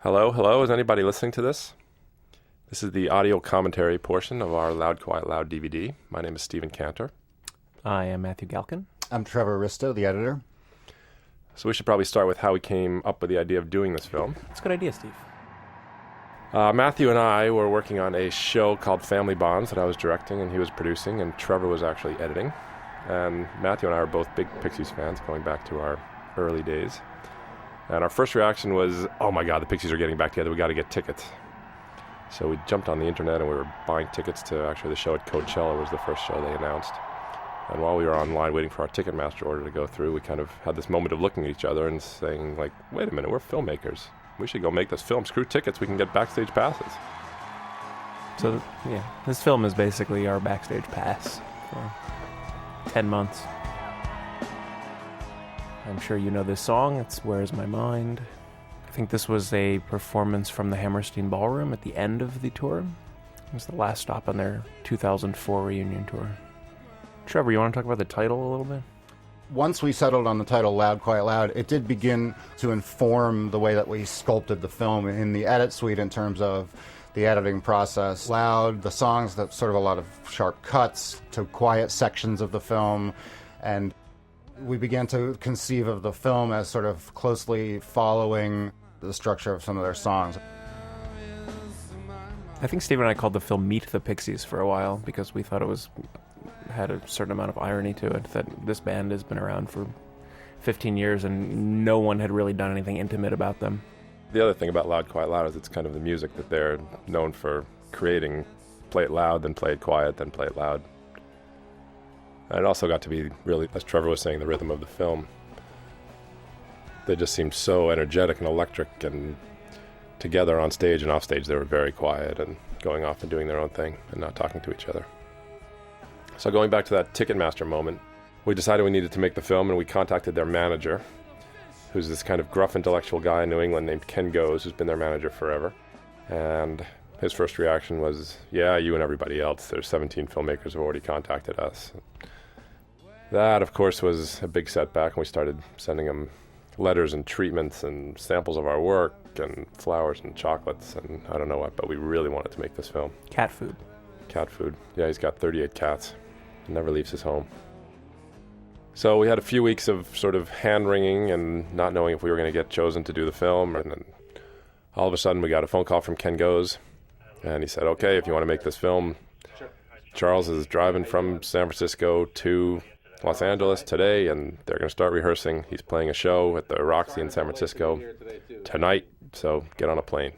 Hello, hello. Is anybody listening to this? This is the audio commentary portion of our Loud, Quiet, Loud DVD. My name is Stephen Cantor. I am Matthew Galkin. I'm Trevor Risto, the editor. So we should probably start with how we came up with the idea of doing this film. It's a good idea, Steve. Matthew and I were working on a show called Family Bonds that I was directing and he was producing, and Trevor was actually editing. And Matthew and I are both big Pixies fans going back to our early days. And our first reaction was, oh my God, the Pixies are getting back together. We got to get tickets. So we jumped on the internet and we were buying tickets to actually the show at Coachella. Was the first show they announced. And while we were online waiting for our Ticketmaster order to go through, we kind of had this moment of looking at each other and saying, like, wait a minute, we're filmmakers. We should go make this film. Screw tickets, we can get backstage passes. So, this film is basically our backstage pass for 10 months. I'm sure you know this song. It's Where's My Mind? I think this was a performance from the Hammerstein Ballroom at the end of the tour. It was the last stop on their 2004 reunion tour. Trevor, you want to talk about the title a little bit? Once we settled on the title Loud, Quiet, Loud, it did begin to inform the way that we sculpted the film in the edit suite in terms of the editing process. Loud, the songs, that sort of a lot of sharp cuts to quiet sections of the film, and we began to conceive of the film as sort of closely following the structure of some of their songs. I think Steve and I called the film Meet the Pixies for a while because we thought it had a certain amount of irony to it, that this band has been around for 15 years and no one had really done anything intimate about them. The other thing about Loud, Quiet, Loud is it's kind of the music that they're known for creating. Play it loud, then play it quiet, then play it loud. And it also got to be really, as Trevor was saying, the rhythm of the film. They just seemed so energetic and electric, and together on stage and off stage they were very quiet and going off and doing their own thing and not talking to each other. So going back to that Ticketmaster moment, we decided we needed to make the film, and we contacted their manager, who's this kind of gruff intellectual guy in New England named Ken Goes, who's been their manager forever. And his first reaction was, yeah, you and everybody else. There's 17 filmmakers who have already contacted us. That, of course, was a big setback, and we started sending him letters and treatments and samples of our work and flowers and chocolates and I don't know what, but we really wanted to make this film. Cat food. Cat food. Yeah, he's got 38 cats. He never leaves his home. So we had a few weeks of sort of hand-wringing and not knowing if we were going to get chosen to do the film, and then all of a sudden we got a phone call from Ken Goes, and he said, okay, if you want to make this film, Charles is driving from San Francisco to Los Angeles today, and they're going to start rehearsing. He's playing a show at the Roxy in San Francisco tonight, so get on a plane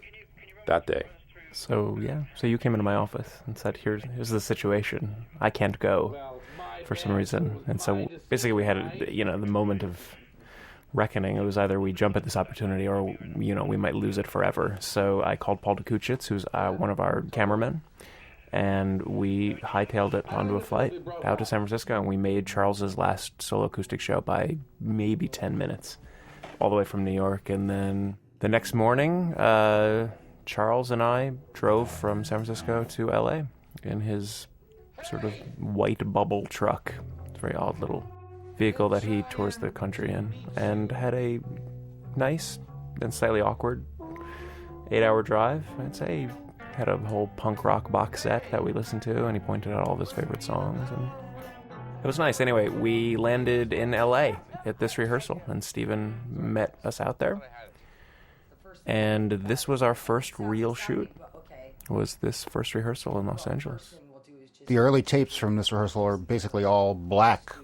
that day. So you came into my office and said, here's the situation. I can't go for some reason. And so basically we had, the moment of reckoning. It was either we jump at this opportunity or, we might lose it forever. So I called Paul DeKuchitz, who's one of our cameramen, and we hightailed it onto a flight out to San Francisco, and we made Charles's last solo acoustic show by maybe 10 minutes, all the way from New York. And then the next morning, Charles and I drove from San Francisco to LA in his sort of white bubble truck. It's a very odd little vehicle that he tours the country in, and had a nice and slightly awkward 8-hour drive, I'd say. Had a whole punk rock box set that we listened to, and he pointed out all of his favorite songs, and it was nice. Anyway, we landed in LA at this rehearsal, and Stephen met us out there, and this was our first real shoot, was this first rehearsal in Los Angeles. The early tapes from this rehearsal are basically all black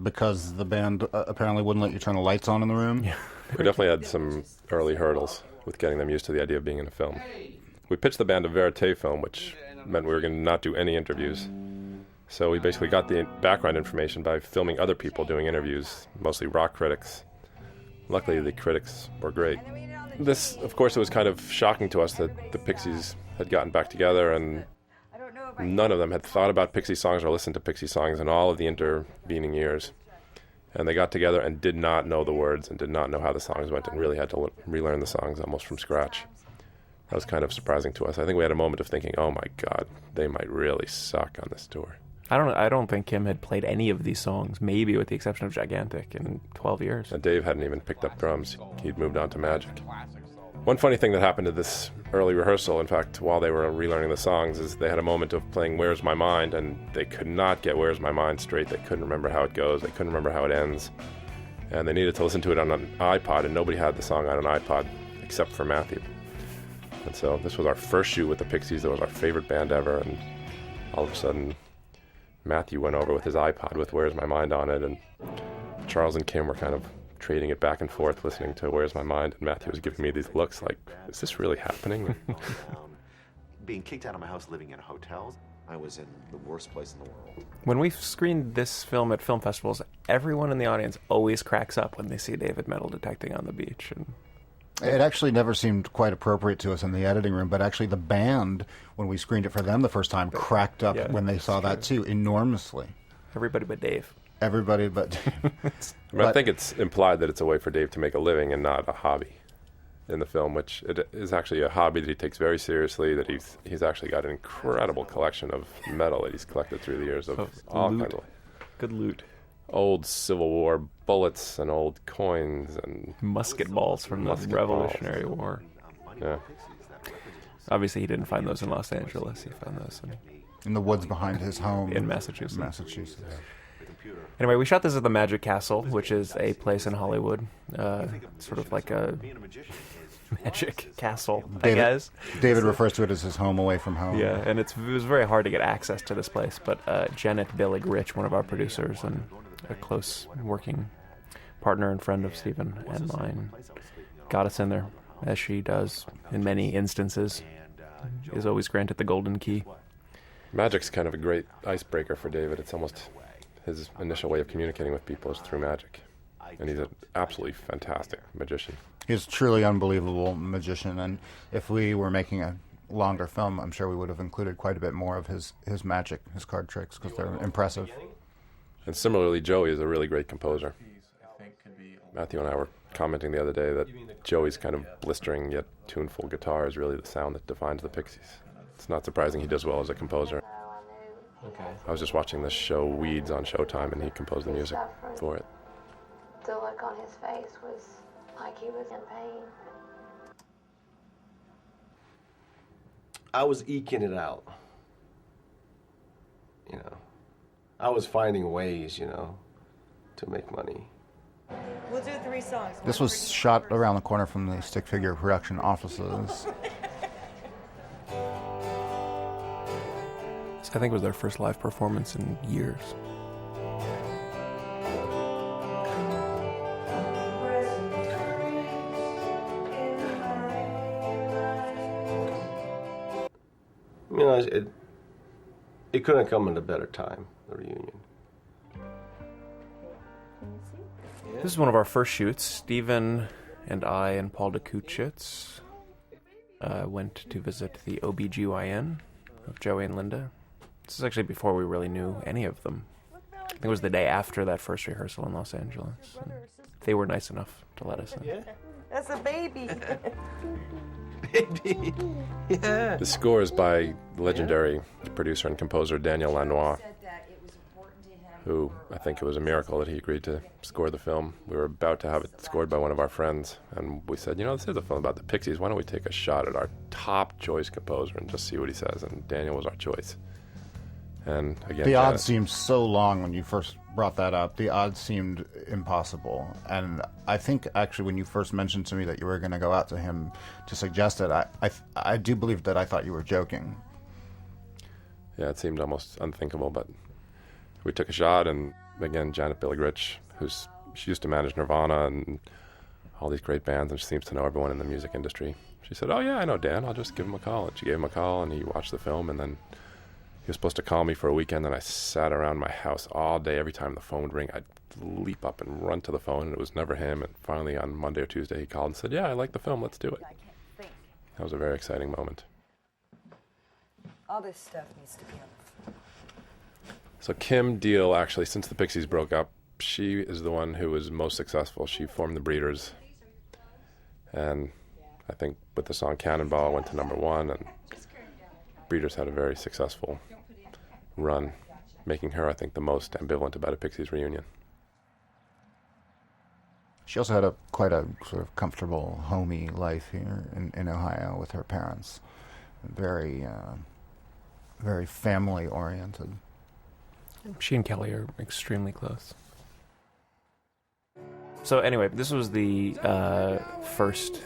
because the band apparently wouldn't let you turn the lights on in the room. Yeah. We definitely had some early hurdles with getting them used to the idea of being in a film. We pitched the band a verite film, which meant we were going to not do any interviews. So we basically got the background information by filming other people doing interviews, mostly rock critics. Luckily, the critics were great. This, of course, it was kind of shocking to us that the Pixies had gotten back together, and none of them had thought about Pixie songs or listened to Pixie songs in all of the intervening years. And they got together and did not know the words and did not know how the songs went, and really had to relearn the songs almost from scratch. That was kind of surprising to us. I think we had a moment of thinking, oh my God, they might really suck on this tour. I don't think Kim had played any of these songs, maybe with the exception of Gigantic, in 12 years. And Dave hadn't even picked up drums. He'd moved on to Magic. One funny thing that happened to this early rehearsal, in fact, while they were relearning the songs, is they had a moment of playing Where's My Mind, and they could not get Where's My Mind straight. They couldn't remember how it goes. They couldn't remember how it ends. And they needed to listen to it on an iPod, and nobody had the song on an iPod except for Matthew. And so this was our first shoot with the Pixies. It was our favorite band ever, and all of a sudden Matthew went over with his iPod with Where's My Mind on it, and Charles and Kim were kind of trading it back and forth, listening to Where's My Mind, and Matthew was giving me these looks like, is this really happening? Being kicked out of my house, living in hotels, I was in the worst place in the world. When we screened this film at film festivals, everyone in the audience always cracks up when they see David metal detecting on the beach. And it actually never seemed quite appropriate to us in the editing room, but actually the band, when we screened it for them the first time, cracked up when they saw that too, enormously. Everybody but Dave. Everybody but Dave. I think it's implied that it's a way for Dave to make a living and not a hobby in the film, which it is actually a hobby that he takes very seriously, that he's actually got an incredible collection of metal that he's collected through the years of all kinds of good loot. Old Civil War bullets and old coins and musket balls from the Revolutionary War. Yeah. Obviously, he didn't find those in Los Angeles. He found those in the woods behind his home in Massachusetts. Yeah. Anyway, we shot this at the Magic Castle, which is a place in Hollywood, sort of like a magic castle, I guess. David refers to it as his home away from home. Yeah, and it was very hard to get access to this place, but Janet Billig-Rich, one of our producers and a close working partner and friend of Stephen and mine, got us in there, as she does in many instances, is always granted the golden key. Magic's kind of a great icebreaker for David. It's almost his initial way of communicating with people is through magic. And he's an absolutely fantastic magician. He's a truly unbelievable magician, and if we were making a longer film, I'm sure we would have included quite a bit more of his magic, his card tricks, because they're impressive. And similarly, Joey is a really great composer. Matthew and I were commenting the other day that Joey's kind of blistering yet tuneful guitar is really the sound that defines the Pixies. It's not surprising he does well as a composer. Okay. I was just watching this show, Weeds, on Showtime, and he composed the music for it. The look on his face was like he was in pain. I was eking it out. You know, I was finding ways, to make money. We'll do 3 songs. This was shot around the corner from the Stick Figure production offices. I think it was their first live performance in years. It couldn't have come at a better time, the reunion. This is one of our first shoots. Stephen and I and Paul DeKuchitz went to visit the OBGYN of Joey and Linda. This is actually before we really knew any of them. I think it was the day after that first rehearsal in Los Angeles. And they were nice enough to let us in. Yeah. That's a baby. Baby. Yeah. The score is by legendary producer and composer Daniel Lanois, who I think it was a miracle that he agreed to score the film. We were about to have it scored by one of our friends, and we said, this is a film about the Pixies. Why don't we take a shot at our top choice composer and just see what he says? And Daniel was our choice. And again, the odds seemed so long when you first brought that up. The odds seemed impossible. And I think actually when you first mentioned to me that you were going to go out to him to suggest it, I do believe that I thought you were joking. Yeah, it seemed almost unthinkable, but we took a shot. And again, Janet Billig-Rich, she used to manage Nirvana and all these great bands, and she seems to know everyone in the music industry. She said, "Oh yeah, I know Dan. I'll just give him a call." And she gave him a call, and he watched the film, and then he was supposed to call me for a weekend, and I sat around my house all day. Every time the phone would ring, I'd leap up and run to the phone, and it was never him. And finally, on Monday or Tuesday, he called and said, "Yeah, I like the film. Let's do it." That was a very exciting moment. All this stuff needs to be on the floor. So Kim Deal, actually, since the Pixies broke up, she is the one who was most successful. She formed the Breeders, and I think with the song Cannonball went to #1, and Breeders had a very successful run, making her, I think, the most ambivalent about a Pixies reunion. She also had quite a sort of comfortable, homey life here in Ohio with her parents. Very, very family-oriented. She and Kelly are extremely close. So anyway, this was the first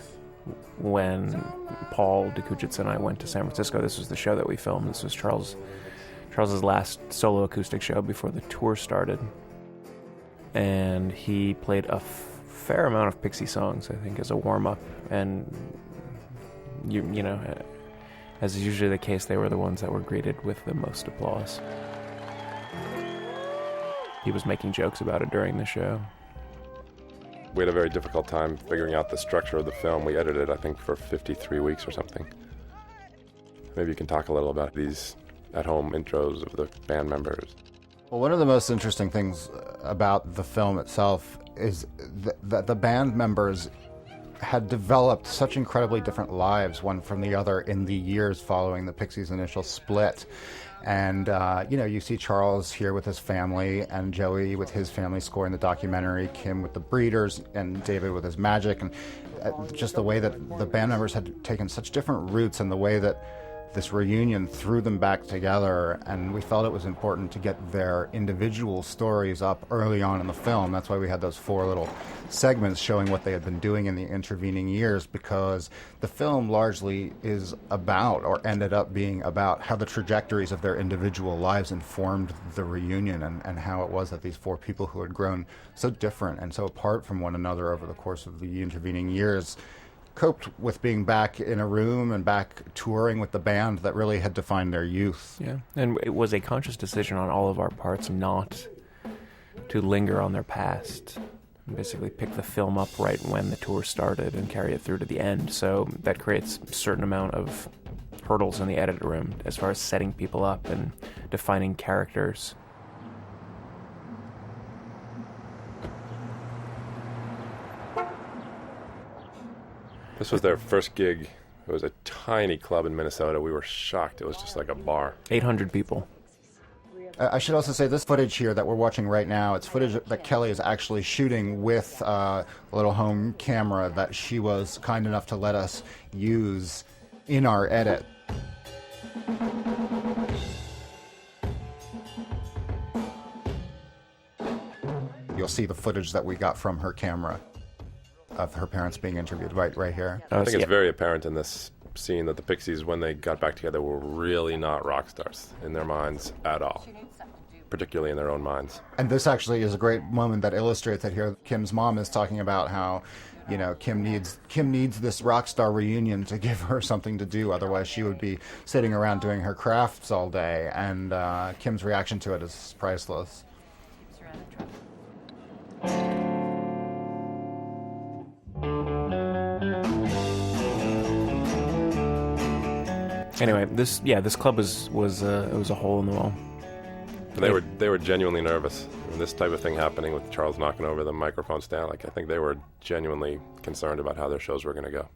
when Paul DeKujits and I went to San Francisco. This was the show that we filmed. This was Charles's last solo acoustic show before the tour started. And he played a fair amount of Pixie songs, I think, as a warm-up. And, you know, as is usually the case, they were the ones that were greeted with the most applause. He was making jokes about it during the show. We had a very difficult time figuring out the structure of the film. We edited, I think, for 53 weeks or something. Maybe you can talk a little about these at-home intros of the band members. Well, one of the most interesting things about the film itself is that the band members had developed such incredibly different lives, one from the other, in the years following the Pixies' initial split. And, you know, you see Charles here with his family, and Joey with his family scoring the documentary, Kim with the Breeders, and David with his Magic, and just the way that the band members had taken such different routes, and the way that this reunion threw them back together, and we felt it was important to get their individual stories up early on in the film. That's why we had those 4 little segments showing what they had been doing in the intervening years, because the film largely is about, or ended up being about, how the trajectories of their individual lives informed the reunion, and how it was that these 4 people who had grown so different and so apart from one another over the course of the intervening years coped with being back in a room and back touring with the band that really had defined their youth. Yeah, and it was a conscious decision on all of our parts not to linger on their past. Basically pick the film up right when the tour started and carry it through to the end. So that creates a certain amount of hurdles in the edit room as far as setting people up and defining characters. This was their first gig. It was a tiny club in Minnesota. We were shocked. It was just like a bar. 800 people. I should also say this footage here that we're watching right now, it's footage that Kelly is actually shooting with a little home camera that she was kind enough to let us use in our edit. You'll see the footage that we got from her camera of her parents being interviewed right here. I think it's very apparent in this scene that the Pixies, when they got back together, were really not rock stars in their minds at all, particularly in their own minds. And this actually is a great moment that illustrates it here. Kim's mom is talking about how, you know, Kim needs this rock star reunion to give her something to do, otherwise she would be sitting around doing her crafts all day. And Kim's reaction to it is priceless. Anyway, this club was a hole in the wall. They were genuinely nervous. When this type of thing happening with Charles knocking over the microphone stand, like, I think they were genuinely concerned about how their shows were going to go.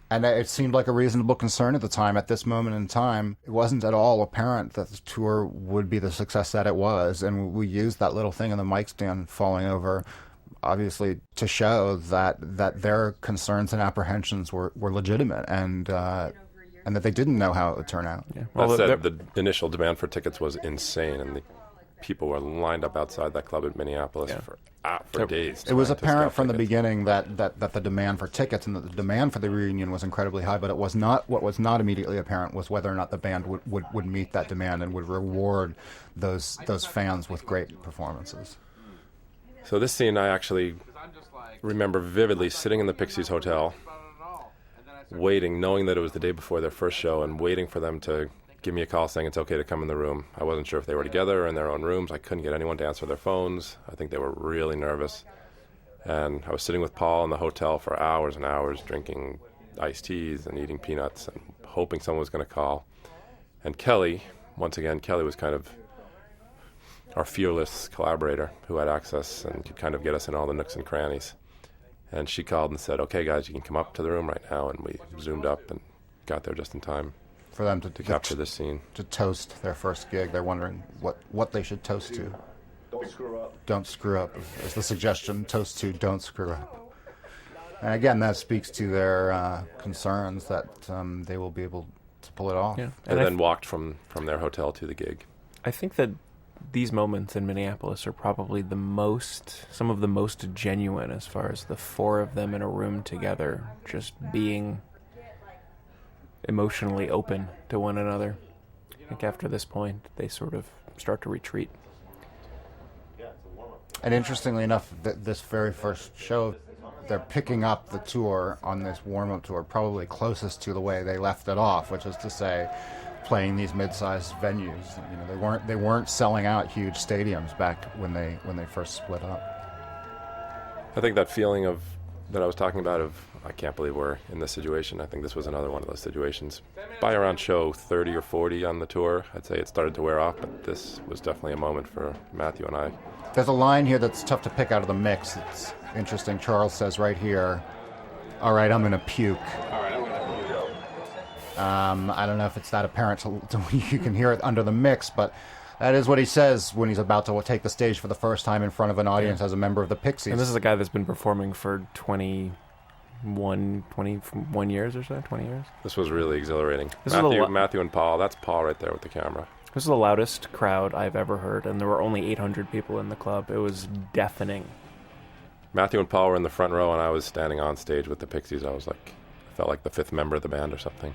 And it seemed like a reasonable concern at the time. At this moment in time, it wasn't at all apparent that the tour would be the success that it was, and we used that little thing in the mic stand falling over, obviously, to show that their concerns and apprehensions were legitimate, and that they didn't know how it would turn out. Yeah. Well, that said, the initial demand for tickets was insane, and the people were lined up outside that club in Minneapolis for days. It was apparent from the beginning that the demand for tickets and that the demand for the reunion was incredibly high, but what was not immediately apparent was whether or not the band would meet that demand and would reward those fans with great performances. So this scene I actually remember vividly, sitting in the Pixies hotel, waiting, knowing that it was the day before their first show, and waiting for them to give me a call saying it's okay to come in the room. I wasn't sure if they were together or in their own rooms. I couldn't get anyone to answer their phones. I think they were really nervous. And I was sitting with Paul in the hotel for hours and hours, drinking iced teas and eating peanuts and hoping someone was going to call. And Kelly, once again, Kelly was kind of our fearless collaborator who had access and could kind of get us in all the nooks and crannies. And she called and said, okay, guys, you can come up to the room right now. And we zoomed up and got there just in time for them to capture this scene. To toast their first gig. They're wondering what they should toast to. Don't screw up. Don't screw up is the suggestion. Toast to Don't Screw Up. And again, that speaks to their concerns that they will be able to pull it off. Yeah. And then walked from their hotel to the gig. I think that these moments in Minneapolis are probably some of the most genuine, as far as the four of them in a room together, just being emotionally open to one another. I think after this point, they sort of start to retreat. And interestingly enough, this very first show, they're picking up the tour on this warm-up tour, probably closest to the way they left it off, which is to say, playing these mid-sized venues. You know, they weren't selling out huge stadiums back when they first split up. I think that feeling that I was talking about of, I can't believe we're in this situation. I think this was another one of those situations. By around show 30 or 40 on the tour, I'd say it started to wear off, but this was definitely a moment for Matthew and I. There's a line here that's tough to pick out of the mix. It's interesting. Charles says right here, "All right, I'm going to puke." I don't know if it's that apparent to you can hear it under the mix, but that is what he says when he's about to take the stage for the first time in front of an audience as a member of the Pixies. And this is a guy that's been performing for 21 years or so, 20 years. This was really exhilarating. This Matthew and Paul, that's Paul right there with the camera. This is the loudest crowd I've ever heard, and there were only 800 people in the club. It was deafening. Matthew and Paul were in the front row, and I was standing on stage with the Pixies. I felt like the fifth member of the band or something.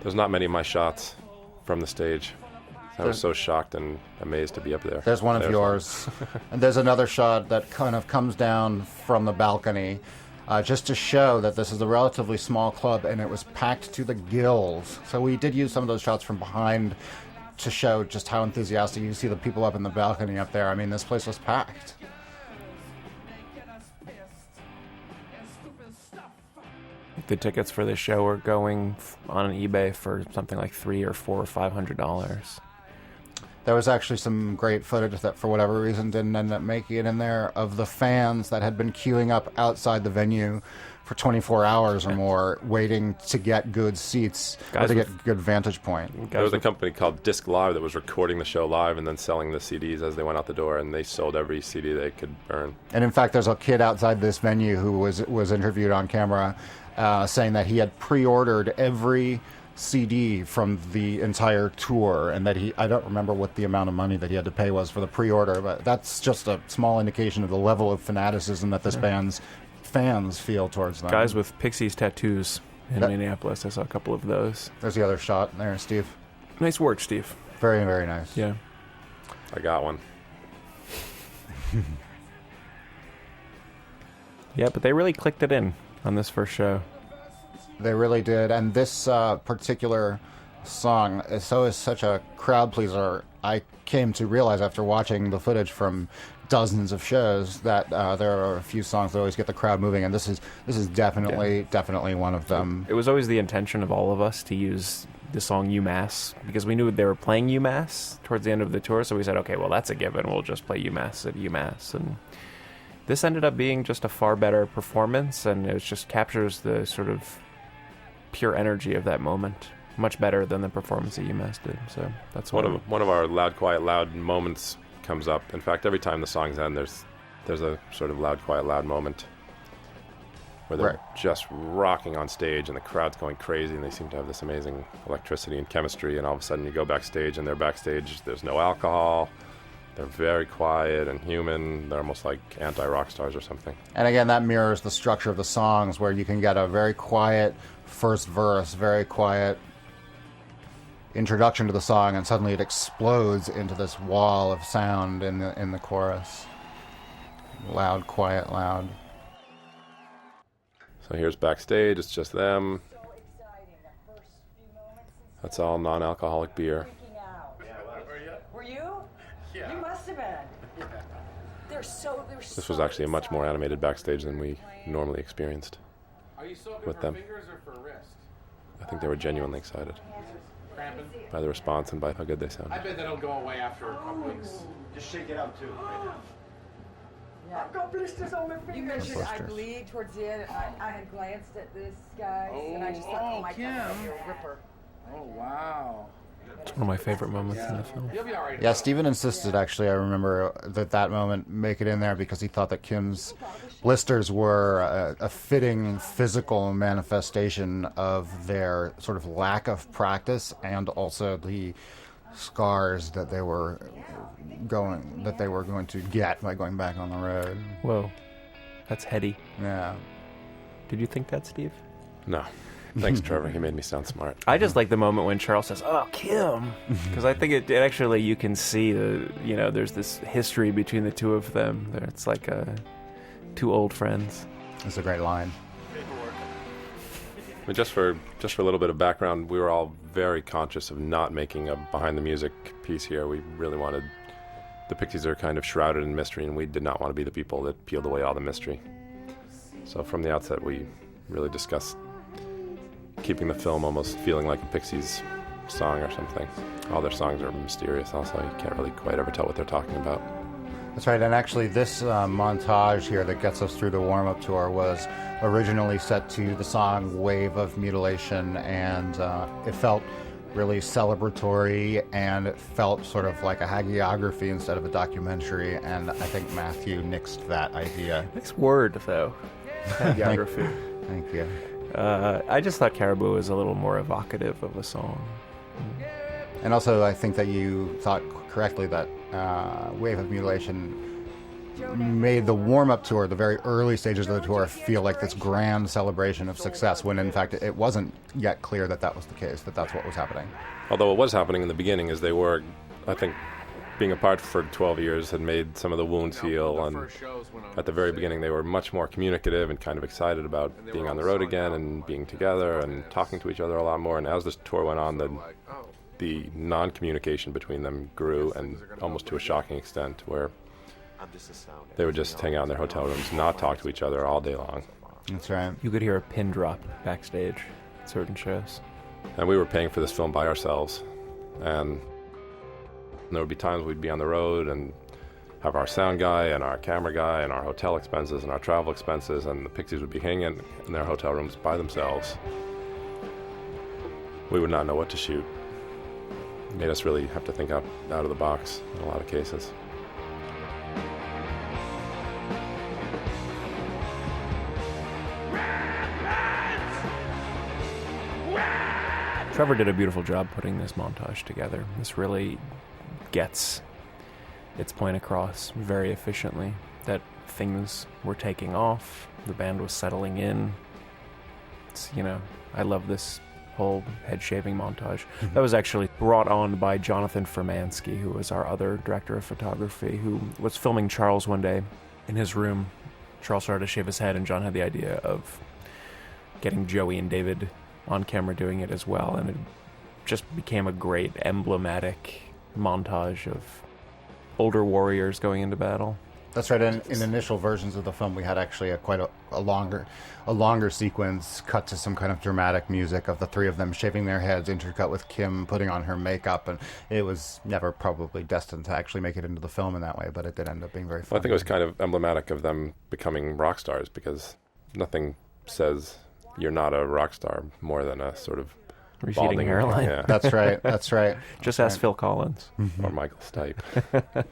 There's not many of my shots from the stage. I was so shocked and amazed to be up there. There's one of yours. And there's another shot that kind of comes down from the balcony, just to show that this is a relatively small club and it was packed to the gills. So we did use some of those shots from behind to show just how enthusiastic you see the people up in the balcony up there. I mean, this place was packed. The tickets for this show were going on eBay for something like $300 or $400 or $500. There was actually some great footage that, for whatever reason, didn't end up making it in there, of the fans that had been queuing up outside the venue for 24 hours or more, waiting to get good seats or to get good vantage point. There was a company called Disc Live that was recording the show live and then selling the CDs as they went out the door, and they sold every CD they could burn. And in fact, there's a kid outside this venue who was interviewed on camera saying that he had pre-ordered every CD from the entire tour, and that I don't remember what the amount of money that he had to pay was for the pre-order, but that's just a small indication of the level of fanaticism that this band's fans feel towards them. Guys with Pixies tattoos in Minneapolis. I saw a couple of those. There's the other shot there, Steve. Nice work, Steve. Very, very nice. Yeah. I got one. Yeah, but they really clicked it in on this first show. They really did, and this particular song is such a crowd pleaser. I came to realize after watching the footage from dozens of shows that there are a few songs that always get the crowd moving, and this is definitely one of them. It was always the intention of all of us to use the song UMass, because we knew they were playing UMass towards the end of the tour, so we said, okay, well, that's a given. We'll just play UMass at UMass, and this ended up being just a far better performance, and it just captures the sort of pure energy of that moment much better than the performance that UMass did. So that's one of our Loud, Quiet, Loud moments comes up. In fact, every time the songs end, there's a sort of Loud, Quiet, Loud moment where they're just rocking on stage and the crowd's going crazy and they seem to have this amazing electricity and chemistry, and all of a sudden you go backstage and they're backstage, there's no alcohol, they're very quiet and human, they're almost like anti-rock stars or something. And again, that mirrors the structure of the songs, where you can get a very quiet first verse, very quiet introduction to the song, and suddenly it explodes into this wall of sound in the chorus. Loud, quiet, loud. So here's backstage, it's just them. That's all non-alcoholic beer. Were you? Yeah. You must have been. This was actually a much more animated backstage than we normally experienced with them. I think they were genuinely excited by the response and by how good they sounded. I bet that'll go away after a couple weeks. Just shake it out too. Yeah. I've got blisters on my fingers. You mentioned I bleed towards the end. I had glanced at this guy, and I just thought, oh my God, you're a ripper. Oh, wow. It's one of my favorite moments in the film. Yeah, Steven insisted, actually, I remember, that moment make it in there because he thought that Kim's blisters were a fitting physical manifestation of their sort of lack of practice and also the scars that they were going to get by going back on the road. Whoa, that's heady. Yeah. Did you think that, Steve? No. Thanks, Trevor. He made me sound smart. I just like the moment when Charles says, "Oh, Kim," because I think it actually, you can see there's this history between the two of them. It's like two old friends. It's a great line. But just for a little bit of background, we were all very conscious of not making a behind the music piece here. We really wanted, the Pixies are kind of shrouded in mystery, and we did not want to be the people that peeled away all the mystery. So from the outset, we really discussed keeping the film almost feeling like a Pixies song or something. All their songs are mysterious also. You can't really quite ever tell what they're talking about. That's right, and actually this montage here that gets us through the warm-up tour was originally set to the song Wave of Mutilation, and it felt really celebratory, and it felt sort of like a hagiography instead of a documentary, and I think Matthew nixed that idea. Nice word, though. Hagiography. Thank you. I just thought Caribou was a little more evocative of a song. And also, I think that you thought correctly that Wave of Mutilation made the warm-up tour, the very early stages of the tour, feel like this grand celebration of success, when in fact it wasn't yet clear that that was the case, that that's what was happening. Although what was happening in the beginning is they were, I think, being apart for 12 years had made some of the wounds heal, and at the very beginning they were much more communicative and kind of excited about being on the road again and being together and talking to each other a lot more. And as this tour went on, the non-communication between them grew, and almost to a shocking extent, where they would just hang out in their hotel rooms, not talk to each other all day long. That's right. You could hear a pin drop backstage at certain shows. And we were paying for this film by ourselves, and there would be times we'd be on the road and have our sound guy and our camera guy and our hotel expenses and our travel expenses, and the Pixies would be hanging in their hotel rooms by themselves. We would not know what to shoot. It made us really have to think out of the box in a lot of cases. Trevor did a beautiful job putting this montage together. This really gets its point across very efficiently, that things were taking off, the band was settling in. It's, I love this whole head shaving montage. That was actually brought on by Jonathan Fermansky, who was our other director of photography, who was filming Charles one day in his room. Charles started to shave his head, and John had the idea of getting Joey and David on camera doing it as well, and it just became a great emblematic montage of older warriors going into battle. That's right. In initial versions of the film, we had actually quite a longer sequence cut to some kind of dramatic music of the three of them shaving their heads, intercut with Kim putting on her makeup, and it was never probably destined to actually make it into the film in that way, but it did end up being very fun. Well, I think it was kind of emblematic of them becoming rock stars, because nothing says you're not a rock star more than a sort of receding balding hairline. Yeah. That's right. Just ask Phil Collins. Or Michael Stipe.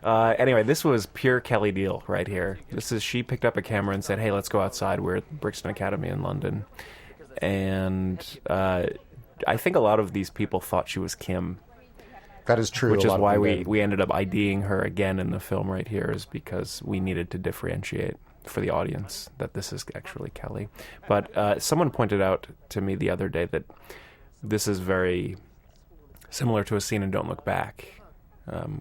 Anyway, this was pure Kelly deal right here. She picked up a camera and said, "Hey, let's go outside. We're at Brixton Academy in London." And I think a lot of these people thought she was Kim. That is true. Which is why we ended up IDing her again in the film right here, is because we needed to differentiate for the audience that this is actually Kelly. But someone pointed out to me the other day that this is very similar to a scene in Don't Look Back,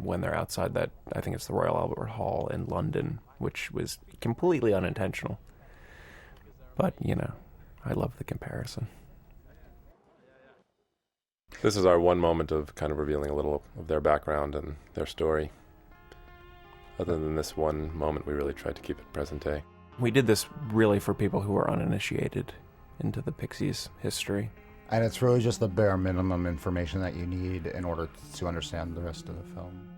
when they're outside that, I think it's the Royal Albert Hall in London, which was completely unintentional. But, I love the comparison. This is our one moment of kind of revealing a little of their background and their story. Other than this one moment, we really tried to keep it present day. We did this really for people who are uninitiated into the Pixies' history. And it's really just the bare minimum information that you need in order to understand the rest of the film.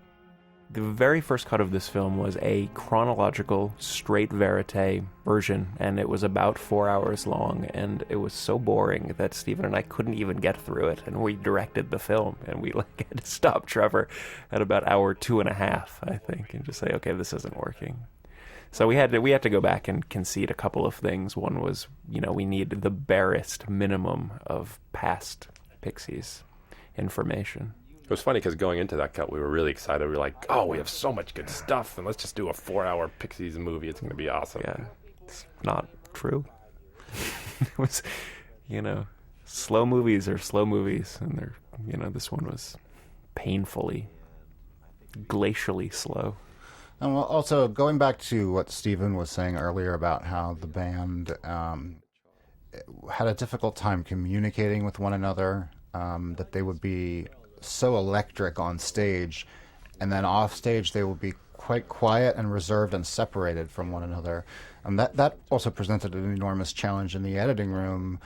The very first cut of this film was a chronological, straight verite version, and it was about 4 hours long, and it was so boring that Stephen and I couldn't even get through it, and we directed the film, and we had to stop Trevor at about hour 2.5, I think, and just say, okay, this isn't working. So we had to go back and concede a couple of things. One was, we need the barest minimum of past Pixies information. It was funny because going into that cut, we were really excited. We were like, oh, we have so much good stuff, and let's just do a 4-hour Pixies movie. It's going to be awesome. Yeah, it's not true. It was, slow movies are slow movies, and they're, this one was painfully, glacially slow. And also, going back to what Stephen was saying earlier about how the band had a difficult time communicating with one another, that they would be so electric on stage, and then off stage they would be quite quiet and reserved and separated from one another. And that also presented an enormous challenge in the editing room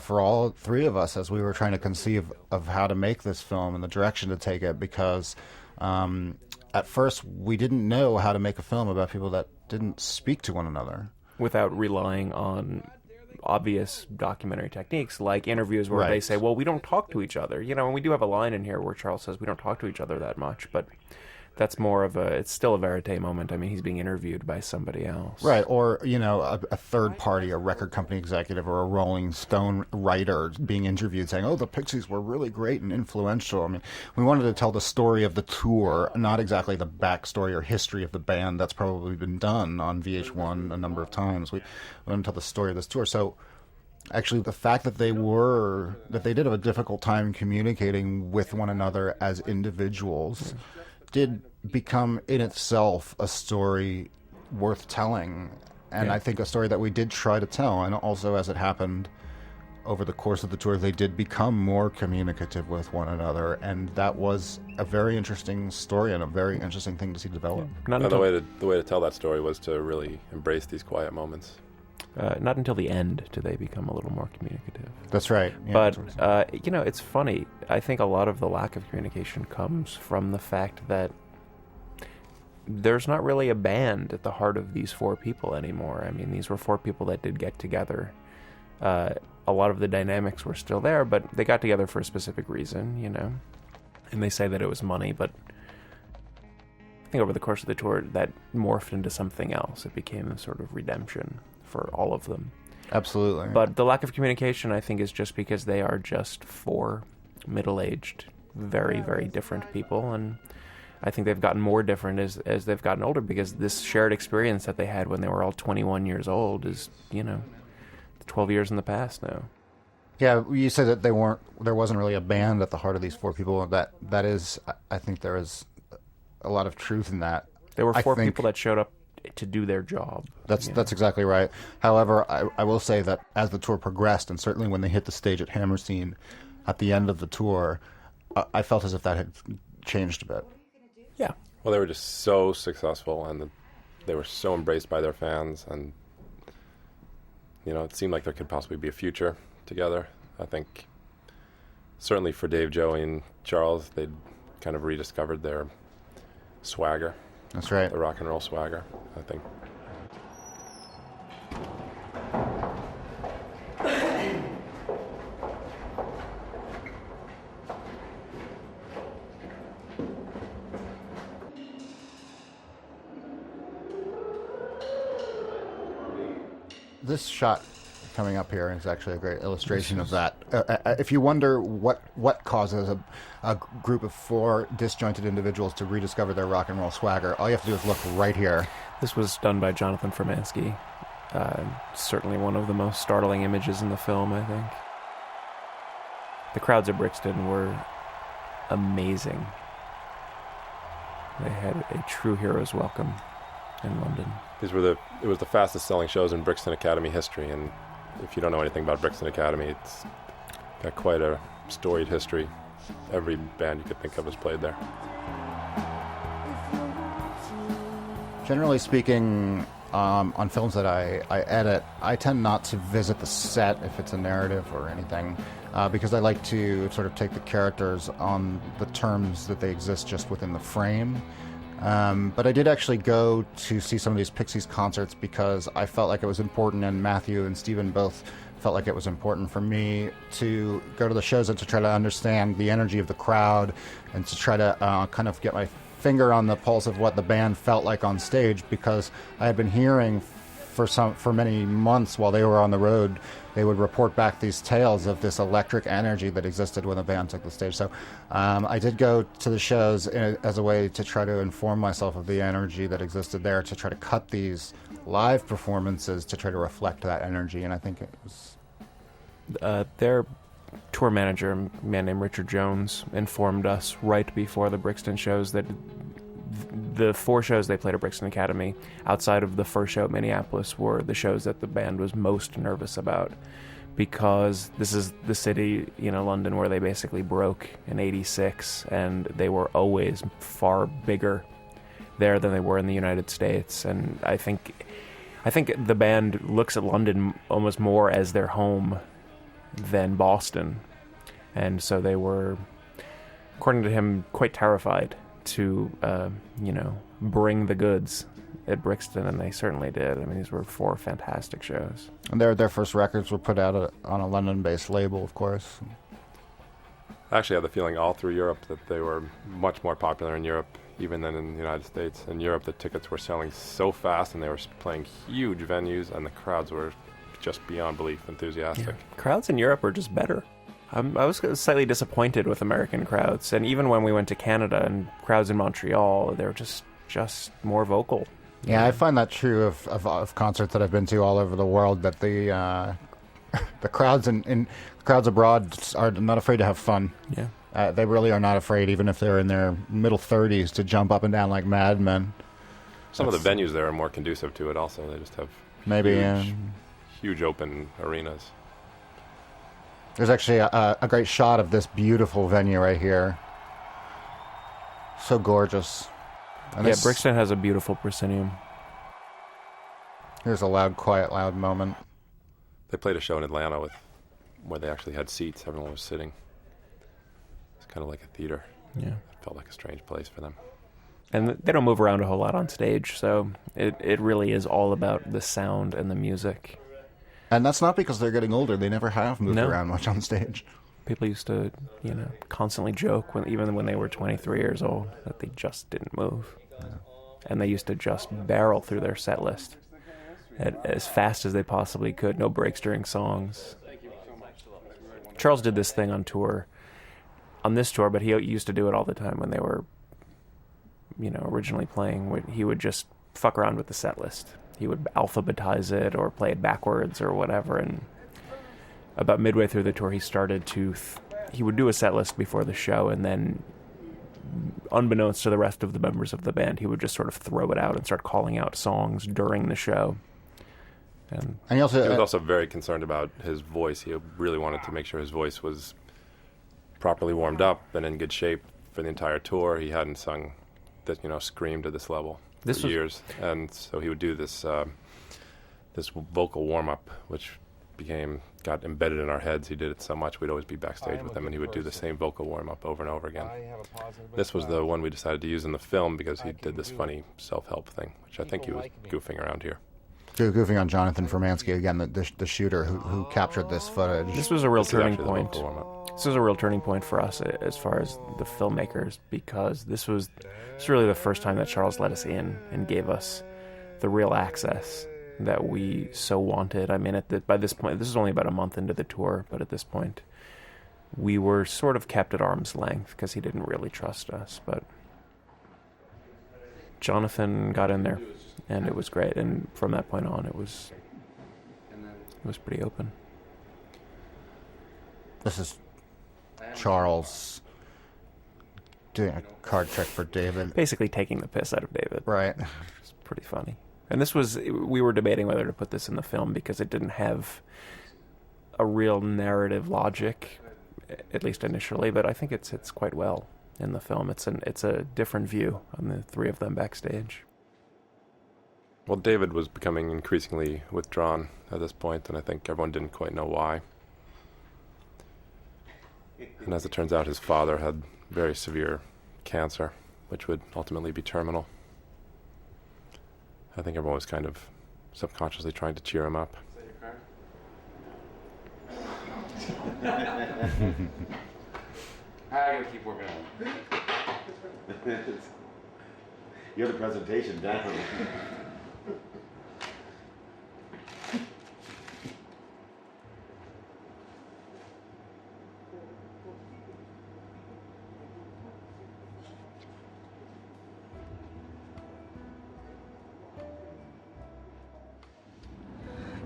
for all three of us as we were trying to conceive of how to make this film and the direction to take it, because at first we didn't know how to make a film about people that didn't speak to one another. Without relying on obvious documentary techniques like interviews where they say, well, we don't talk to each other. And we do have a line in here where Charles says we don't talk to each other that much, but that's more of it's still a verite moment. I mean, he's being interviewed by somebody else. Right, or, a third party, a record company executive or a Rolling Stone writer being interviewed saying, oh, the Pixies were really great and influential. I mean, we wanted to tell the story of the tour, not exactly the backstory or history of the band. That's probably been done on VH1 a number of times. We wanted to tell the story of this tour. So actually, the fact that they did have a difficult time communicating with one another as individuals did become in itself a story worth telling, and I think a story that we did try to tell. And also, as it happened over the course of the tour, they did become more communicative with one another, and that was a very interesting story and a very interesting thing to see develop. The way to tell that story was to really embrace these quiet moments. Not until the end do they become a little more communicative. That's right. Yeah, but, it's funny. I think a lot of the lack of communication comes from the fact that there's not really a band at the heart of these four people anymore. I mean, these were four people that did get together. A lot of the dynamics were still there, but they got together for a specific reason, And they say that it was money, but I think over the course of the tour, that morphed into something else. It became a sort of redemption for all of them. Absolutely. But the lack of communication, I think, is just because they are just four middle-aged, very, very different people, and I think they've gotten more different as they've gotten older, because this shared experience that they had when they were all 21 years old is, 12 years in the past now. Yeah, you said that there wasn't really a band at the heart of these four people. That is, I think there is a lot of truth in that. There were four people that showed up to do their job. That's exactly right. However, I will say that as the tour progressed, and certainly when they hit the stage at Hammerstein at the end of the tour, I felt as if that had changed a bit. Yeah. Well, they were just so successful, and they were so embraced by their fans, and it seemed like there could possibly be a future together. I think certainly for Dave, Joey, and Charles, they'd kind of rediscovered their swagger. That's right. The rock and roll swagger, I think. This shot coming up here is actually a great illustration of that. If you wonder what causes a group of four disjointed individuals to rediscover their rock and roll swagger, all you have to do is look right here. This was done by Jonathan Formansky. Certainly one of the most startling images in the film, I think. The crowds at Brixton were amazing. They had a true hero's welcome in London. It was the fastest selling shows in Brixton Academy history, and if you don't know anything about Brixton Academy, it's got quite a storied history. Every band you could think of has played there. Generally speaking, on films that I edit, I tend not to visit the set if it's a narrative or anything, because I like to sort of take the characters on the terms that they exist just within the frame. But I did actually go to see some of these Pixies concerts because I felt like it was important, and Matthew and Stephen both felt like it was important for me to go to the shows and to try to understand the energy of the crowd and to try to kind of get my finger on the pulse of what the band felt like on stage, because I had been hearing for many months while they were on the road, they would report back these tales of this electric energy that existed when the band took the stage. So I did go to the shows as a way to try to inform myself of the energy that existed there, to try to cut these live performances to try to reflect that energy, and I think it was... Their tour manager, a man named Richard Jones, informed us right before the Brixton shows that the 4 shows they played at Brixton Academy, outside of the first show at Minneapolis, were the shows that the band was most nervous about, because this is the city, London, where they basically broke in '86, and they were always far bigger there than they were in the United States. And I think the band looks at London almost more as their home than Boston, and so they were, according to him, quite terrified to bring the goods at Brixton, and they certainly did. I mean, these were 4 fantastic shows. And their first records were put out on a London-based label, of course. I actually have the feeling all through Europe that they were much more popular in Europe even than in the United States. In Europe, the tickets were selling so fast, and they were playing huge venues, and the crowds were just beyond belief enthusiastic. Yeah. Crowds in Europe are just better. I was slightly disappointed with American crowds, and even when we went to Canada and crowds in Montreal, they were just more vocal. Yeah, I find that true of concerts that I've been to all over the world, that the crowds in crowds abroad are not afraid to have fun. Yeah. They really are not afraid, even if they're in their middle 30s, to jump up and down like madmen. Some of the venues there are more conducive to it also. They just have huge open arenas. There's actually a great shot of this beautiful venue right here. So gorgeous. And Brixton has a beautiful proscenium. Here's a loud, quiet, loud moment. They played a show in Atlanta where they actually had seats. Everyone was sitting. It's kind of like a theater. Yeah. It felt like a strange place for them. And they don't move around a whole lot on stage, so it really is all about the sound and the music. And that's not because they're getting older. They never have moved around much on stage. People used to, constantly joke, even when they were 23 years old, that they just didn't move. Yeah. And they used to just barrel through their set list as fast as they possibly could, no breaks during songs. Charles did this thing on this tour, but he used to do it all the time when they were, originally playing. He would just fuck around with the set list. He would alphabetize it or play it backwards or whatever, and about midway through the tour, he started to... he would do a set list before the show, and then, unbeknownst to the rest of the members of the band, he would just sort of throw it out and start calling out songs during the show. And he was also very concerned about his voice. He really wanted to make sure his voice was properly warmed up and in good shape for the entire tour. He hadn't sung that, screamed to this level for years, and so he would do this this vocal warm-up, which got embedded in our heads. He did it so much we'd always be backstage with him, and he would do the same vocal warm-up over and over again. This was the one we decided to use in the film because he did this funny self-help thing, which I think he was goofing around here. Goofing on Jonathan Formansky, again, the shooter who captured this footage. This was a real turning point. This was a real turning point for us as far as the filmmakers, because this was really the first time that Charles let us in and gave us the real access that we so wanted. I mean, by this point, this is only about a month into the tour, but at this point, we were sort of kept at arm's length because he didn't really trust us. But Jonathan got in there, and it was great. And from that point on, it was pretty open. This is Charles doing a card trick for David. Basically taking the piss out of David. Right. It's pretty funny. And we were debating whether to put this in the film because it didn't have a real narrative logic, at least initially, but I think it sits quite well in the film. It's a different view on the 3 of them backstage. Well, David was becoming increasingly withdrawn at this point, and I think everyone didn't quite know why. And as it turns out, his father had very severe cancer, which would ultimately be terminal. I think everyone was kind of subconsciously trying to cheer him up. I gotta keep working on it. You have the presentation down.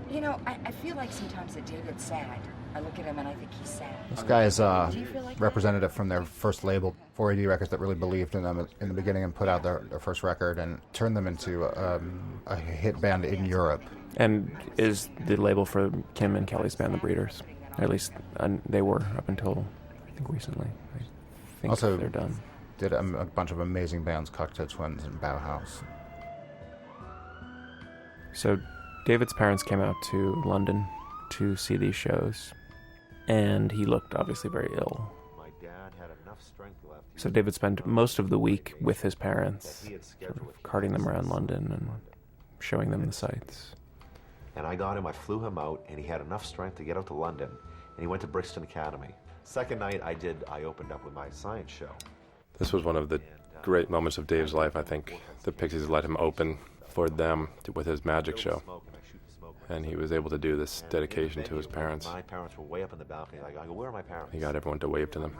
You know, I feel like sometimes that David's sad. I look at him and I think he's sad. This guy is Do you feel like representative from their first label, 4AD Records, that really believed in them in the beginning and put out their first record and turned them into a hit band in Europe. And is the label for Kim and Kelly's band, The Breeders. At least they were up until, I think, recently. I think Also, they're done. Did a bunch of amazing bands, Cocteau Twins and Bauhaus. So David's parents came out to London to see these shows, and he looked obviously very ill. My dad had enough strength left. So David spent most of the week with his parents, sort of carting them around London and showing them the sights. And I got him, I flew him out, and he had enough strength to get out to London, and he went to Brixton Academy. Second night I opened up with my science show. This was one of the great moments of Dave's life. I think the Pixies let him open for them with his magic show. And he was able to do this dedication to his parents. My parents were way up in the balcony. I go, where are my parents? He got everyone to wave to them.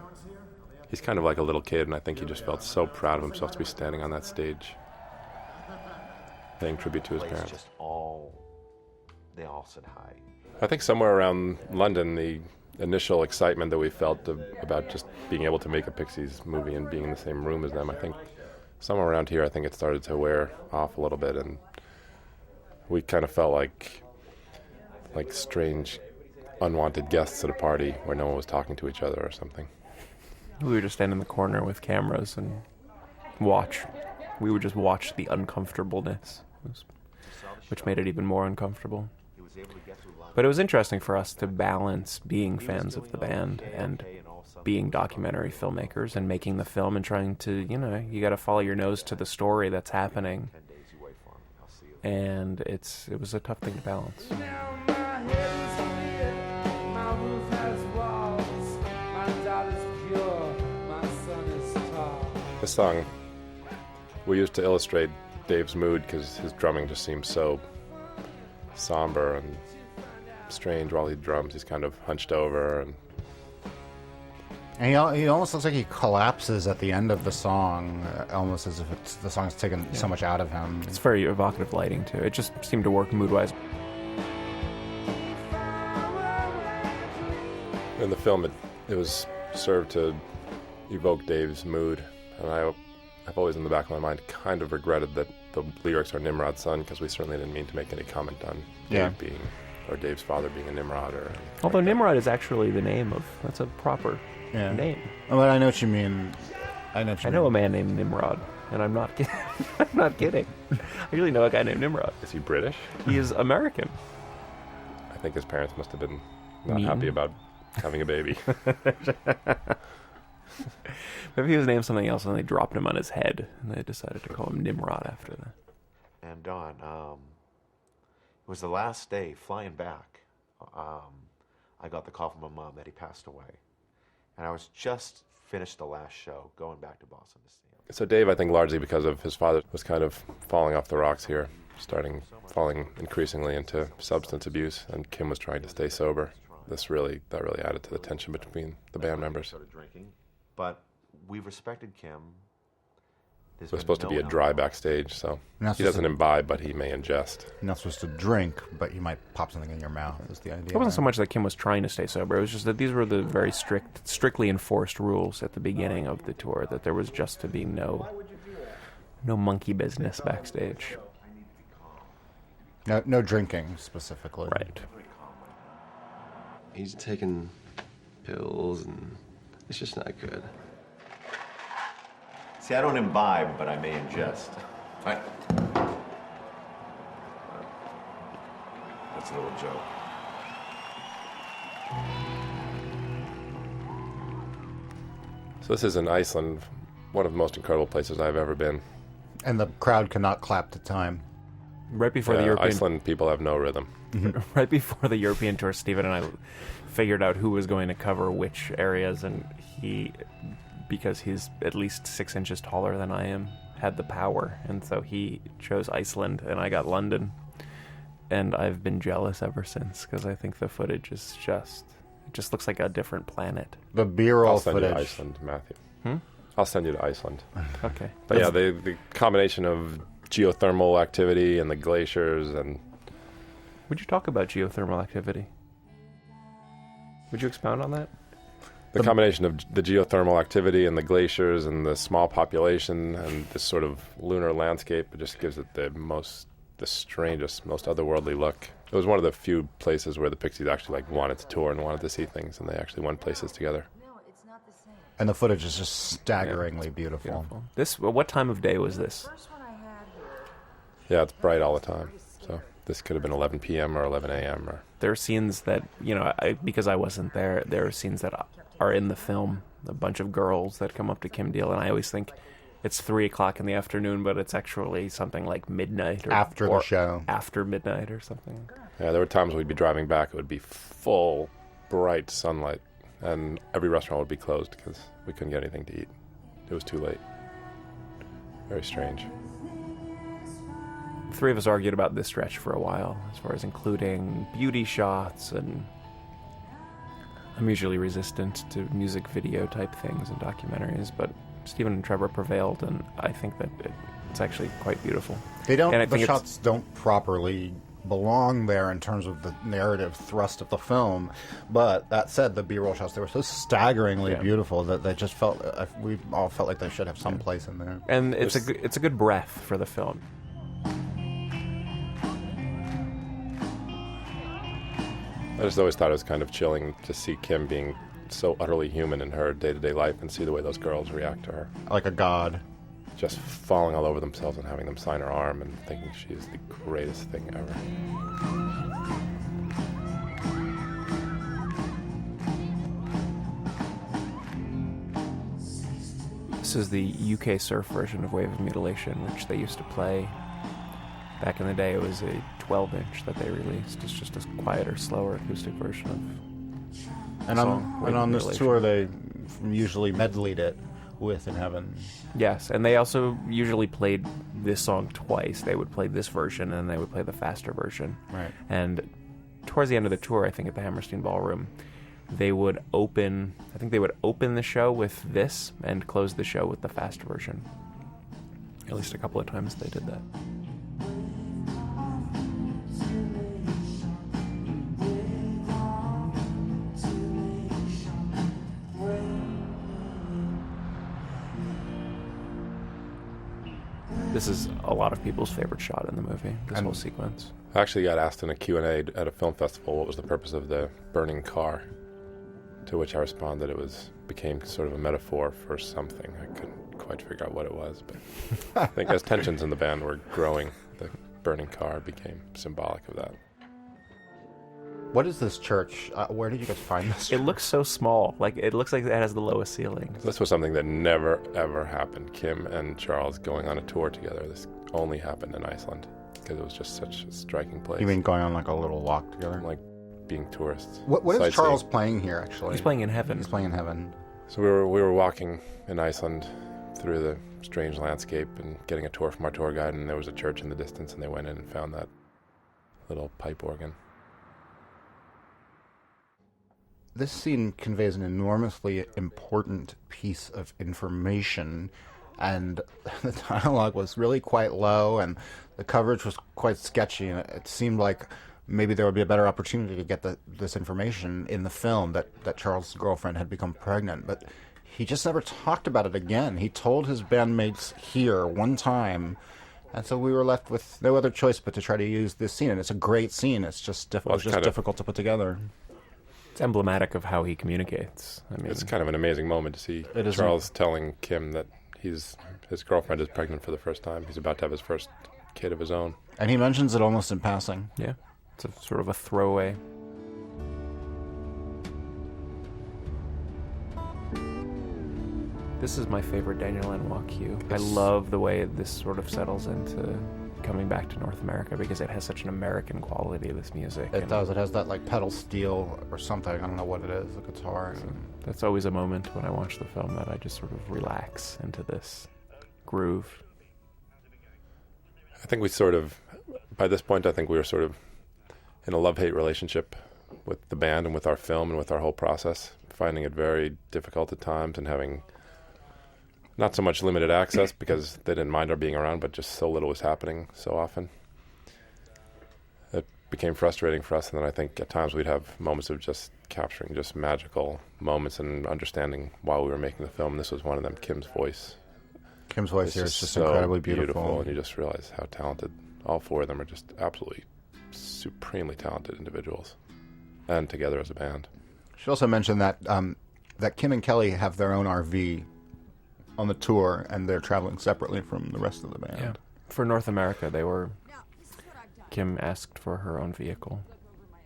He's kind of like a little kid, and I think he just felt so proud of himself to be standing on that stage, paying tribute to his parents. They all said hi. I think somewhere around London, the initial excitement that we felt about just being able to make a Pixies movie and being in the same room as them, I think somewhere around here, I think it started to wear off a little bit, and we kind of felt like strange, unwanted guests at a party where no one was talking to each other or something. We would just stand in the corner with cameras and watch. We would just watch the uncomfortableness, which made it even more uncomfortable. But it was interesting for us to balance being fans of the band and being documentary filmmakers and making the film and trying to, you got to follow your nose to the story that's happening. And it was a tough thing to balance. This song we used to illustrate Dave's mood because his drumming just seems so somber and strange while he drums. He's kind of hunched over, and he almost looks like he collapses at the end of the song, almost as if the song's taken so much out of him. It's very evocative lighting, too. It just seemed to work mood-wise. In the film, it was served to evoke Dave's mood, and I've always in the back of my mind kind of regretted that the lyrics are Nimrod's son, because we certainly didn't mean to make any comment on Dave being, or Dave's father being a Nimrod. Although Nimrod is actually the name of, that's a proper name. But I know what you mean. I know a man named Nimrod, and I'm not kidding. I'm not kidding. I really know a guy named Nimrod. Is he British? He is American. I think his parents must have been not happy about having a baby. Maybe he was named something else and they dropped him on his head and they decided to call him Nimrod after that. And Don, it was the last day flying back. I got the call from my mom that he passed away. And I was just finished the last show, going back to Boston to see him. So Dave, I think largely because of his father, was kind of falling off the rocks here, falling increasingly into substance abuse, and Kim was trying to stay sober. That really added to the tension between the band members. Started drinking, but we respected Kim. It was supposed to be a dry backstage, so he doesn't imbibe, but he may ingest. You're not supposed to drink, but you might pop something in your mouth, is the idea. It wasn't so much that Kim was trying to stay sober. It was just that these were the very strictly enforced rules at the beginning of the tour, that there was just to be no monkey business backstage. No drinking, specifically. Right. He's taking pills, and it's just not good. See, I don't imbibe, but I may ingest. That's a little joke. So this is in Iceland, one of the most incredible places I've ever been. And the crowd cannot clap to time. Right before the European... Iceland people have no rhythm. Right before the European tour, Stephen and I figured out who was going to cover which areas, and he, because he's at least 6 inches taller than I am, had the power, and so he chose Iceland, and I got London. And I've been jealous ever since, because I think the footage is it just looks like a different planet. The B-roll I'll send footage. you to Iceland, Matthew. I'll send you to Iceland. Okay. But yeah, the combination of geothermal activity and the glaciers and... Would you talk about geothermal activity? Would you expound on that? The combination of the geothermal activity and the glaciers and the small population and this sort of lunar landscape, it just gives it the strangest, most otherworldly look. It was one of the few places where the Pixies actually wanted to tour and wanted to see things, and they actually went places together. And the footage is just staggeringly beautiful. What time of day was this? Yeah, it's bright all the time. So this could have been 11 p.m. or 11 a.m. or... There are scenes that, because I wasn't there, there are scenes that are in the film. A bunch of girls that come up to Kim Deal, and I always think it's 3 o'clock in the afternoon, but it's actually something like midnight. After the show. After midnight or something. Yeah, there were times we'd be driving back, it would be full, bright sunlight, and every restaurant would be closed because we couldn't get anything to eat. It was too late. Very strange. The three of us argued about this stretch for a while, as far as including beauty shots, and I'm usually resistant to music video type things and documentaries, but Stephen and Trevor prevailed, and I think that it's actually quite beautiful. The shots don't properly belong there in terms of the narrative thrust of the film, but that said, the B-roll shots, they were so staggeringly beautiful that they just felt, we all felt like they should have some place in there. And it's a good breath for the film. I just always thought it was kind of chilling to see Kim being so utterly human in her day-to-day life and see the way those girls react to her. Like a god. Just falling all over themselves and having them sign her arm and thinking she is the greatest thing ever. This is the UK surf version of Wave of Mutilation, which they used to play. Back in the day, it was a 12-inch that they released. It's just a quieter, slower acoustic version of And on this tour, they usually medleyed it with In Heaven. Yes, and they also usually played this song twice. They would play this version, and they would play the faster version. Right. And towards the end of the tour, I think at the Hammerstein Ballroom, they would open the show with this and close the show with the fast version. At least a couple of times they did that. This is a lot of people's favorite shot in the movie, this whole sequence. I actually got asked in a Q&A at a film festival what was the purpose of the burning car, to which I responded it became sort of a metaphor for something. I couldn't quite figure out what it was, but I think as tensions in the band were growing, the burning car became symbolic of that. What is this church? Where did you guys find this? It looks so small. It looks like it has the lowest ceiling. This was something that never, ever happened. Kim and Charles going on a tour together. This only happened in Iceland because it was just such a striking place. You mean going on like a little walk together? Like being tourists. What is Charles playing here, actually? He's playing In Heaven. He's playing In Heaven. So we were walking in Iceland through the strange landscape and getting a tour from our tour guide, and there was a church in the distance, and they went in and found that little pipe organ. This scene conveys an enormously important piece of information, and the dialogue was really quite low, and the coverage was quite sketchy, and it seemed like maybe there would be a better opportunity to get this information in the film, that Charles' girlfriend had become pregnant, but he just never talked about it again. He told his bandmates here one time, and so we were left with no other choice but to try to use this scene, and it's a great scene. It's just difficult to put together. It's emblematic of how he communicates. I mean, it's kind of an amazing moment to see Charles telling Kim that his girlfriend is pregnant for the first time. He's about to have his first kid of his own. And he mentions it almost in passing. Yeah. It's a sort of a throwaway. This is my favorite Daniel Lanois cue. I love the way this sort of settles into coming back to North America because it has such an American quality, this music. It does. It has that like pedal steel or something. I don't know what it is, the guitar. So that's always a moment when I watch the film that I just sort of relax into this groove. I think we sort of, by this point, I think we were sort of in a love-hate relationship with the band and with our film and with our whole process, finding it very difficult at times and having not so much limited access because they didn't mind our being around, but just so little was happening so often. It became frustrating for us, and then I think at times we'd have moments of just capturing just magical moments and understanding while we were making the film. This was one of them. Kim's voice here is just so incredibly beautiful. And you just realize how talented all four of them are. Just absolutely supremely talented individuals, and together as a band. She also mentioned that that Kim and Kelly have their own RV on the tour, and they're traveling separately from the rest of the band. Yeah. For North America, Kim asked for her own vehicle.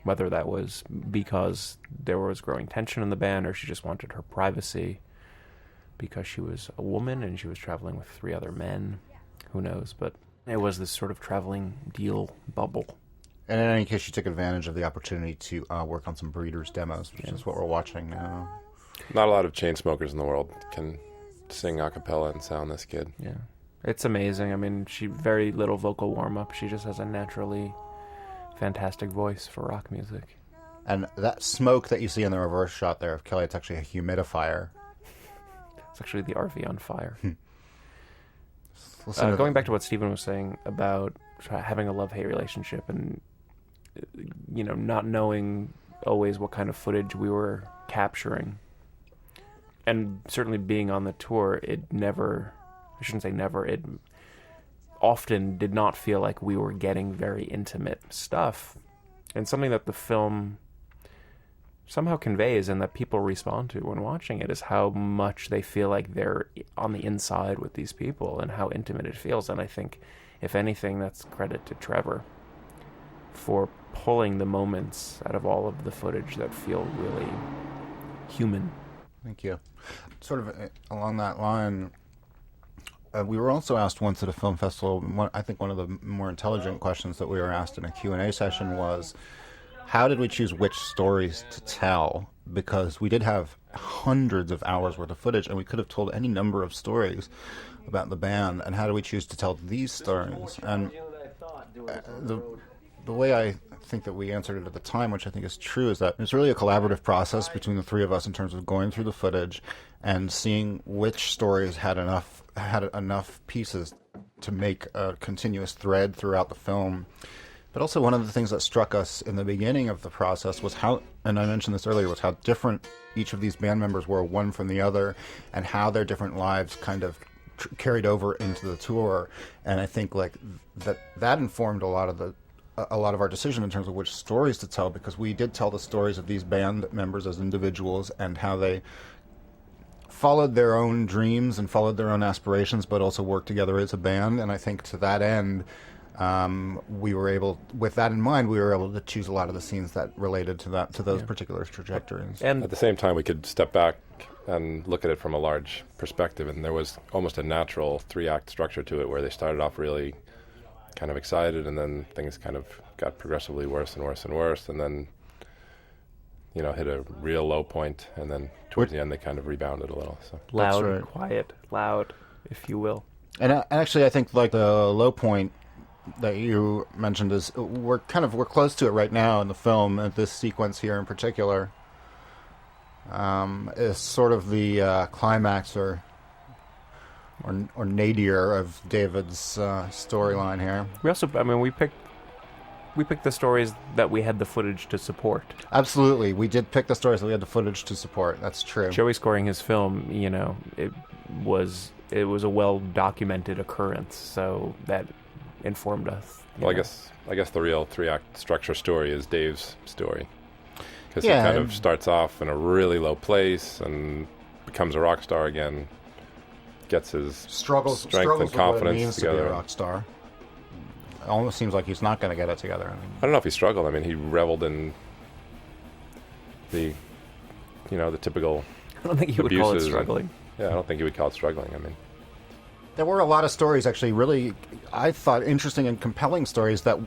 Whether that was because there was growing tension in the band or she just wanted her privacy because she was a woman and she was traveling with 3 other men. Who knows? But it was this sort of traveling deal bubble. And in any case, she took advantage of the opportunity to work on some Breeders demos, which is what we're watching now. Not a lot of chain smokers in the world can sing a cappella and sound this good. Yeah. It's amazing. I mean, very little vocal warm-up. She just has a naturally fantastic voice for rock music. And that smoke that you see in the reverse shot there of Kelly, it's actually a humidifier. It's actually the RV on fire. Going back to what Stephen was saying about having a love-hate relationship and, not knowing always what kind of footage we were capturing. And certainly being on the tour, it often did not feel like we were getting very intimate stuff. And something that the film somehow conveys and that people respond to when watching it is how much they feel like they're on the inside with these people and how intimate it feels. And I think, if anything, that's credit to Trevor for pulling the moments out of all of the footage that feel really human. Thank you. Sort of along that line, we were also asked once at a film festival, I think one of the more intelligent questions that we were asked in a Q&A session was, how did we choose which stories to tell? Because we did have hundreds of hours worth of footage, and we could have told any number of stories about the band, and how do we choose to tell these stories? And the way I think that we answered it at the time, which I think is true, is that it's really a collaborative process between the 3 of us in terms of going through the footage and seeing which stories had enough pieces to make a continuous thread throughout the film. But also one of the things that struck us in the beginning of the process was how, and I mentioned this earlier, was how different each of these band members were one from the other, and how their different lives kind of carried over into the tour. And I think like that informed a lot of our decision in terms of which stories to tell, because we did tell the stories of these band members as individuals and how they followed their own dreams and followed their own aspirations, but also worked together as a band. And I think to that end, with that in mind, we were able to choose a lot of the scenes that related to those particular trajectories. And at the same time, we could step back and look at it from a large perspective, and there was almost a natural 3-act structure to it where they started off really kind of excited, and then things kind of got progressively worse and worse and worse, and then hit a real low point, and then towards the end they kind of rebounded a little. So loud, right. Quiet, loud, if you will. And actually, I think like the low point that you mentioned is we're close to it right now in the film. And this sequence here in particular is sort of the climax or nadir of David's storyline here. We also, we picked the stories that we had the footage to support. Absolutely, we did pick the stories that we had the footage to support. That's true. Joey scoring his film, it was a well-documented occurrence, so that informed us. Well, I guess the real 3-act structure story is Dave's story, because Yeah, he kind of starts off in a really low place and becomes a rock star again, gets his struggles strength with and confidence what it means together. to be a rock star. It almost seems like he's not going to get it together. I don't know if he struggled. I mean, he reveled in the typical I don't think he would call it abuses struggling. Yeah, I don't think you would call it struggling. I mean, There were a lot of stories, actually, really, I thought, interesting and compelling stories that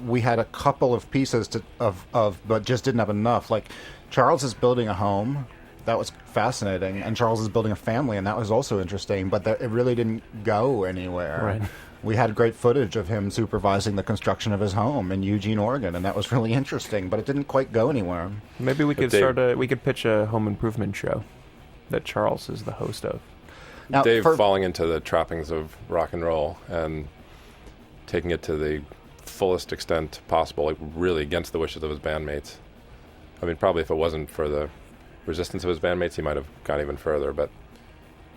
we had a couple of pieces of, but just didn't have enough. Like, Charles is building a home. That was fascinating. And Charles is building a family, and that was also interesting. But it really didn't go anywhere. Right. We had great footage of him supervising the construction of his home in Eugene, Oregon, and that was really interesting. But it didn't quite go anywhere. Maybe we could we could pitch a home improvement show that Charles is the host of. Now, Dave falling into the trappings of rock and roll and taking it to the fullest extent possible, like really against the wishes of his bandmates. I mean, probably if it wasn't for the resistance of his bandmates, he might have gone even further, but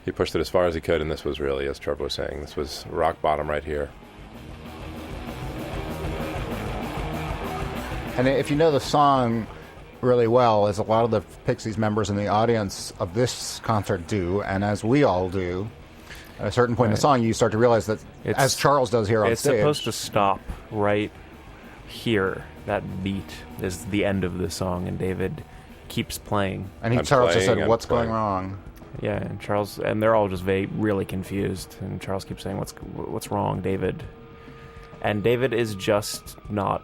he pushed it as far as he could, and this was really, as Trevor was saying, this was rock bottom right here. And if you know the song really well, as a lot of the Pixies members in the audience of this concert do, and as we all do, at a certain point in the song, you start to realize that, as Charles does here on stage... It's supposed to stop right here. That beat is the end of the song, and David keeps playing. And Charles just said, "What's going wrong?" Yeah, and Charles, and they're all just really confused, and Charles keeps saying, "What's wrong, David?" And David is just not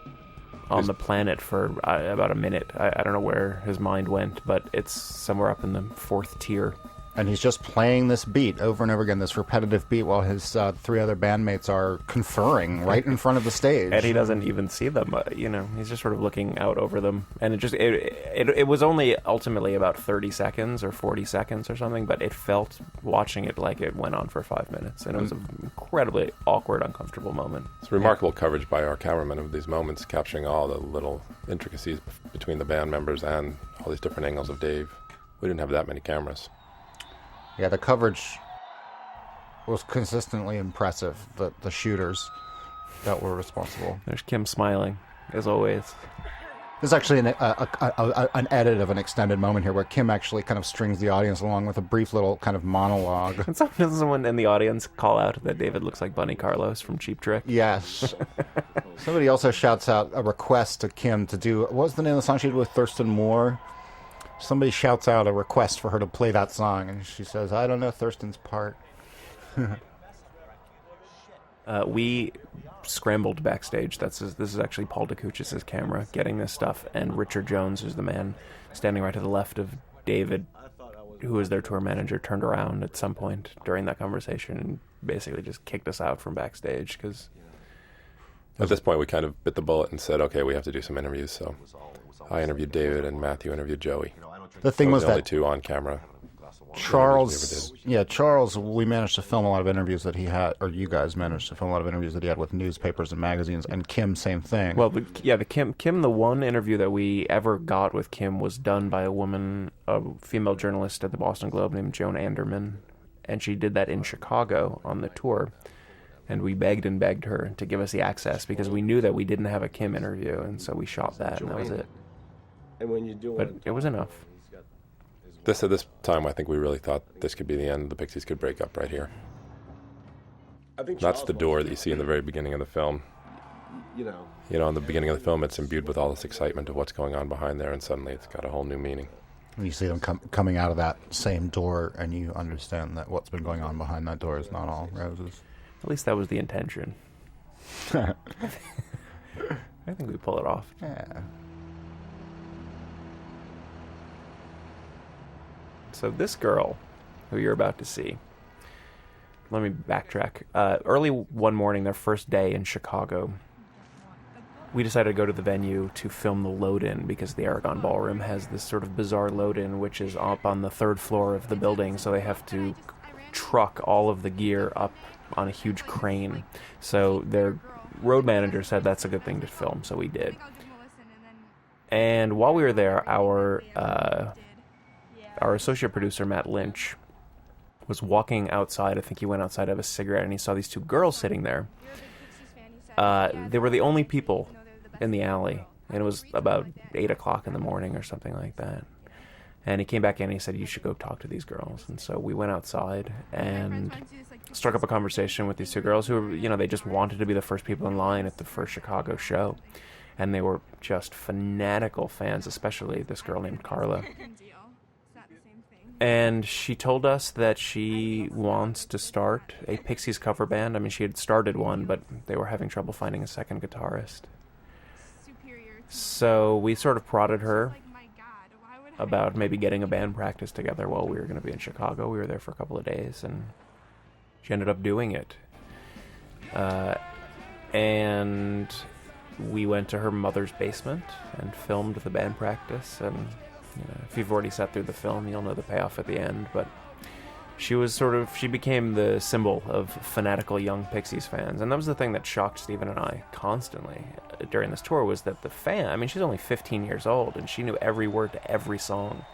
on the planet for about a minute. I don't know where his mind went, but it's somewhere up in the fourth tier. And he's just playing this beat over and over again, this repetitive beat, while his three other bandmates are conferring right in front of the stage. And he doesn't even see them, he's just sort of looking out over them. And it was only ultimately about 30 seconds or 40 seconds or something, but it felt, watching it, like it went on for 5 minutes. And it was an incredibly awkward, uncomfortable moment. It's remarkable coverage by our cameraman of these moments, capturing all the little intricacies between the band members and all these different angles of Dave. We didn't have that many cameras. Yeah, the coverage was consistently impressive, the shooters that were responsible. There's Kim smiling, as always. There's actually an edit of an extended moment here where Kim actually kind of strings the audience along with a brief little kind of monologue. And someone in the audience call out that David looks like Bunny Carlos from Cheap Trick. Yes. Somebody also shouts out a request to Kim to do... What was the name of the song she did with Thurston Moore? Somebody shouts out a request for her to play that song, and she says, "I don't know Thurston's part." We scrambled backstage. This is actually Paul DeCuchis' camera getting this stuff, and Richard Jones, who's the man standing right to the left of David, who is their tour manager, turned around at some point during that conversation and basically just kicked us out from backstage because... At this point, we kind of bit the bullet and said, okay, we have to do some interviews, so I interviewed David and Matthew interviewed Joey. The thing was the that only two on camera. Charles, we managed to film a lot of interviews that he had, or you guys managed to film a lot of interviews that he had with newspapers and magazines, and Kim, same thing. Well, Kim, the one interview that we ever got with Kim was done by a female journalist at the Boston Globe named Joan Anderman, and she did that in Chicago on the tour. And we begged and begged her to give us the access because we knew that we didn't have a Kim interview, and so we shot that, and that was it. But it was enough. At this time, I think we really thought this could be the end. The Pixies could break up right here. That's the door that you see in the very beginning of the film. You know, in the beginning of the film, it's imbued with all this excitement of what's going on behind there, and suddenly it's got a whole new meaning. And you see them coming out of that same door, and you understand that what's been going on behind that door is not all roses. At least that was the intention. I think we pull it off. Yeah. So this girl, who you're about to see, let me backtrack. Early one morning, their first day in Chicago, we decided to go to the venue to film the load-in because the Aragon Ballroom has this sort of bizarre load-in, which is up on the third floor of the building, so they have to truck all of the gear up on a huge crane. So their road manager said that's a good thing to film, so we did. And while we were there, our associate producer, Matt Lynch, was walking outside. I think he went outside to have a cigarette, and he saw these two girls sitting there. They were the only people in the alley, and it was about 8 o'clock in the morning or something like that. And he came back in and he said, "You should go talk to these girls." And so we went outside and struck up a conversation with these two girls who were, they just wanted to be the first people in line at the first Chicago show. And they were just fanatical fans, especially this girl named Carla. And she told us that she wants to start a Pixies cover band. I mean, she had started one, but they were having trouble finding a second guitarist. So we sort of prodded her about maybe getting a band practice together while we were going to be in Chicago. We were there for a couple of days, and she ended up doing it. And we went to her mother's basement and filmed the band practice. And you know, if you've already sat through the film, you'll know the payoff at the end. But she became the symbol of fanatical young Pixies fans. And that was the thing that shocked Stephen and I constantly during this tour, was that she's only 15 years old, and she knew every word to every song.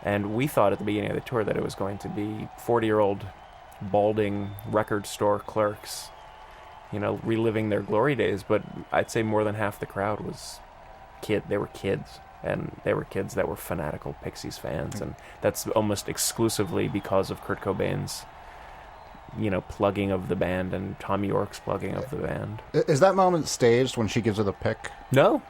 And we thought at the beginning of the tour that it was going to be 40-year-old balding record store clerks, you know, reliving their glory days. But I'd say more than half the crowd was they were kids. And they were kids that were fanatical Pixies fans. And that's almost exclusively because of Kurt Cobain's, you know, plugging of the band and Tom York's plugging of the band. Is that moment staged when she gives her the pick? No,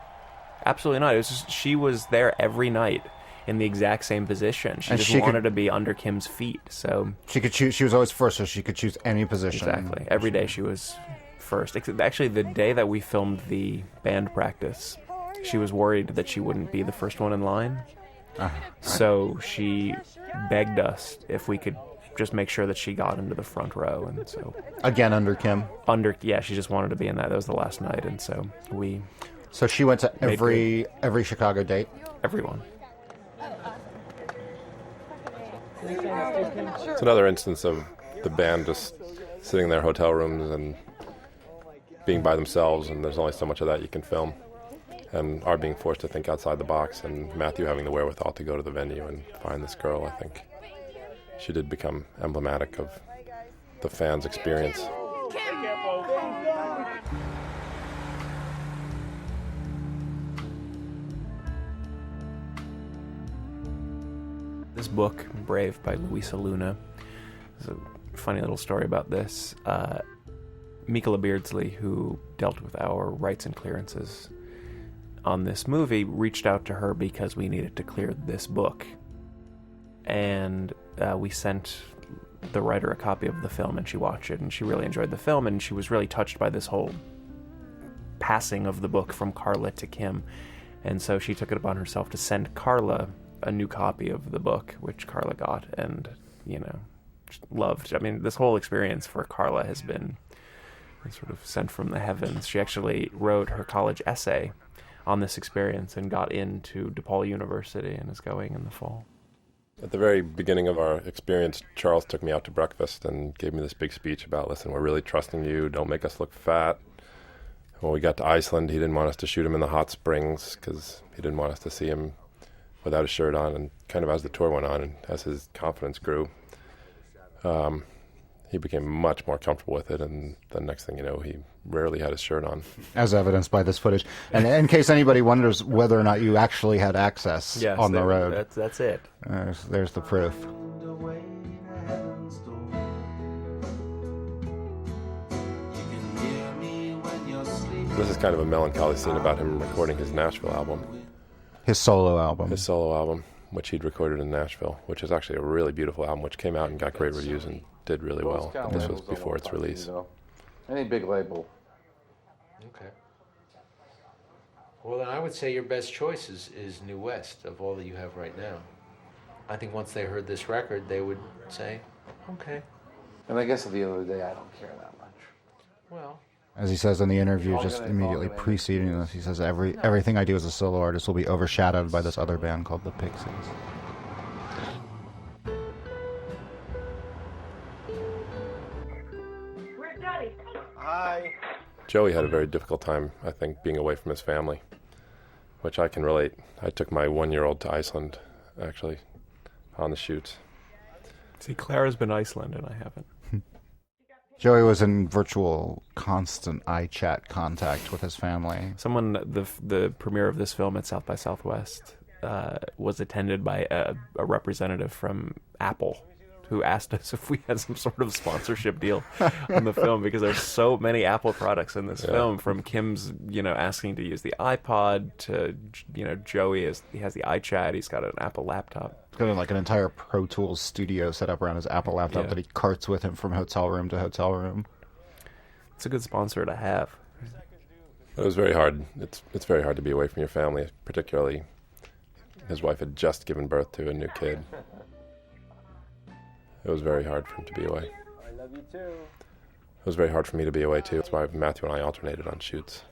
absolutely not. It was just, she was there every night in the exact same position. She wanted to be under Kim's feet. So she could choose. She was always first, so she could choose any position. Exactly. Every day she was first. Actually, the day that we filmed the band practice, she was worried that she wouldn't be the first one in line. So she begged us if we could just make sure that she got into the front row. And so again, under Kim? Yeah, she just wanted to be in that. That was the last night. And so So she went to every Chicago date? Everyone. It's another instance of the band just sitting in their hotel rooms and being by themselves, and there's only so much of that you can film. And our being forced to think outside the box, and Matthew having the wherewithal to go to the venue and find this girl. I think she did become emblematic of the fans' experience. This book, Brave, by Luisa Luna, there's a funny little story about this. Mikola Beardsley, who dealt with our rights and clearances on this movie, reached out to her because we needed to clear this book. And we sent the writer a copy of the film, and she watched it, and she really enjoyed the film, and she was really touched by this whole passing of the book from Carla to Kim. And so she took it upon herself to send Carla a new copy of the book, which Carla got and, you know, loved. I mean, this whole experience for Carla has been sort of sent from the heavens. She actually wrote her college essay on this experience and got into DePaul University and is going in the fall. At the very beginning of our experience, Charles took me out to breakfast and gave me this big speech about, listen, we're really trusting you, don't make us look fat. When we got to Iceland, he didn't want us to shoot him in the hot springs because he didn't want us to see him without a shirt on. And kind of as the tour went on and as his confidence grew, he became much more comfortable with it, and the next thing you know, he rarely had his shirt on. As evidenced by this footage. And in case anybody wonders whether or not you actually had access on the road. That's it. There's the proof. This is kind of a melancholy scene about him recording his Nashville album. His solo album, which he'd recorded in Nashville, which is actually a really beautiful album, which came out and got great reviews and did really well. But this was before its release. Any big label. Okay. Well, then I would say your best choice is New West of all that you have right now. I think once they heard this record, they would say, okay. And I guess at the end of the day, I don't care that much. Well, as he says in the interview, just immediately preceding this, he says, everything I do as a solo artist will be overshadowed by this other band called the Pixies. Hi. Joey had a very difficult time, I think, being away from his family, which I can relate. I took my 1-year-old to Iceland, actually, on the shoots. See, Clara's been Iceland and I haven't. Joey was in virtual, constant eye-chat contact with his family. The premiere of this film at South by Southwest was attended by a representative from Apple, who asked us if we had some sort of sponsorship deal on the film, because there's so many Apple products in this film, from Kim's, asking to use the iPod to, Joey he has the iChat, he's got an Apple laptop. He's got like an entire Pro Tools studio set up around his Apple laptop that he carts with him from hotel room to hotel room. It's a good sponsor to have. It was very hard. It's very hard to be away from your family, particularly his wife had just given birth to a new kid. It was very hard for him to be away. I love you too. It was very hard for me to be away too. That's why Matthew and I alternated on shoots.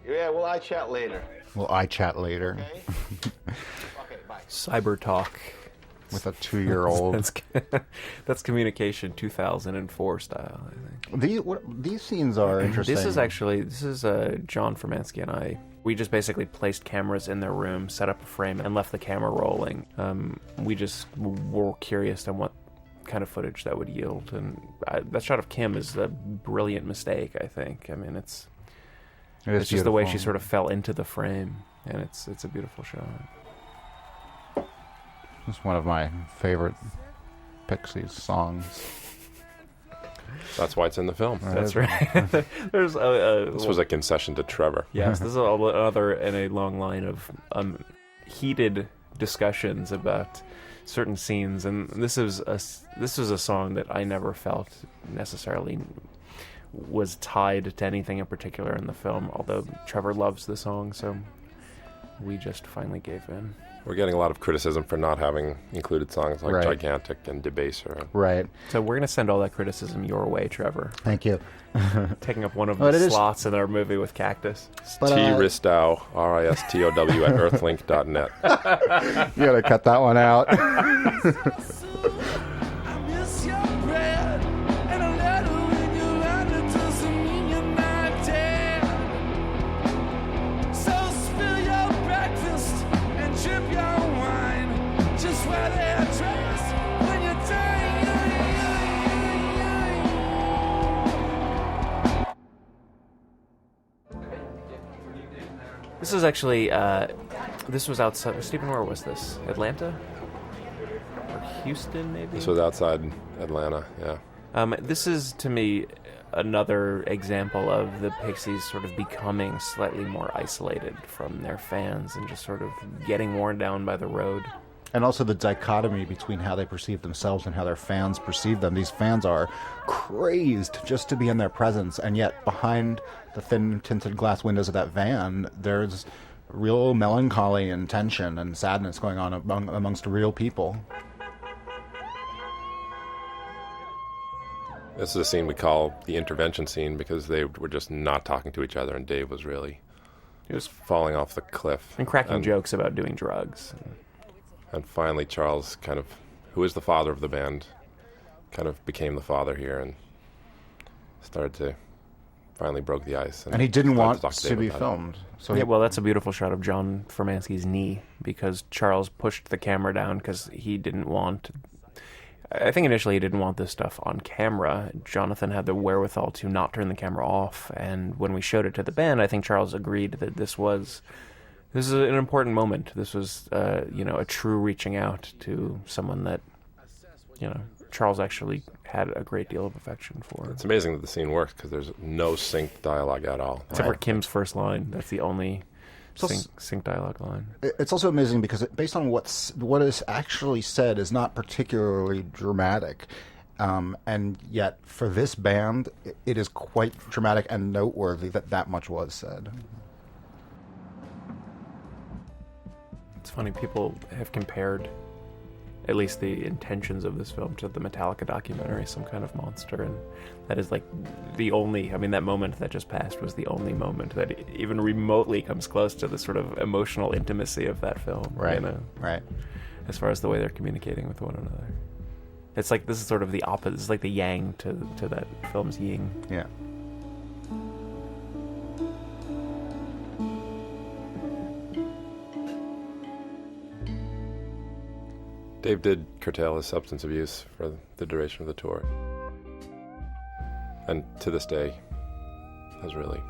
Yeah, well, I chat later. Okay? Okay, bye. Cyber talk. With a 2-year-old. That's communication 2004 style, I think. These scenes are interesting. This is John Formansky and I. We just basically placed cameras in their room, set up a frame, and left the camera rolling. We just were curious on what kind of footage that would yield. And that shot of Kim is a brilliant mistake, I think. I mean, it's just the way she sort of fell into the frame, and it's a beautiful shot. It's one of my favorite Pixies songs. That's why it's in the film. That's right. There's this was a concession to Trevor. Yes, this is another in a long line of heated discussions about certain scenes, and this was a song that I never felt necessarily was tied to anything in particular in the film. Although Trevor loves the song, so we just finally gave in. We're getting a lot of criticism for not having included songs like Gigantic and Debaser. Right. So we're going to send all that criticism your way, Trevor. Thank you. Taking up one of the slots in our movie with Cactus. T-Ristow, R-I-S-T-O-W at earthlink.net. You gotta cut that one out. This is actually, this was outside, Stephen, where was this? Atlanta? Or Houston, maybe? This was outside Atlanta, yeah. This is, to me, another example of the Pixies sort of becoming slightly more isolated from their fans and just sort of getting worn down by the road. And also the dichotomy between how they perceive themselves and how their fans perceive them. These fans are crazed just to be in their presence, and yet behind the thin tinted glass windows of that van, there's real melancholy and tension and sadness going on amongst real people. This is a scene we call the intervention scene because they were just not talking to each other, and Dave was really... He was falling off the cliff. And cracking jokes about doing drugs. And finally, Charles, kind of, who is the father of the band, kind of became the father here and started to, finally broke the ice. And he didn't want to be filmed. So yeah, well, that's a beautiful shot of John Formansky's knee, because Charles pushed the camera down because he didn't want... I think initially he didn't want this stuff on camera. Jonathan had the wherewithal to not turn the camera off, and when we showed it to the band, I think Charles agreed that this is an important moment. This was, a true reaching out to someone that, Charles actually had a great deal of affection for. It's amazing that the scene works because there's no synced dialogue at all. Except for Kim's first line. That's the only sync dialogue line. It's also amazing because based on what is actually said is not particularly dramatic. And yet, for this band, it is quite dramatic and noteworthy that much was said. It's funny, people have compared at least the intentions of this film to the Metallica documentary, Some Kind of Monster, and that is like the only, that moment that just passed was the only moment that even remotely comes close to the sort of emotional intimacy of that film. Right, right. As far as the way they're communicating with one another. It's like, this is sort of the opposite, it's like the yang to that film's yin. Yeah. Dave did curtail his substance abuse for the duration of the tour. And to this day, has really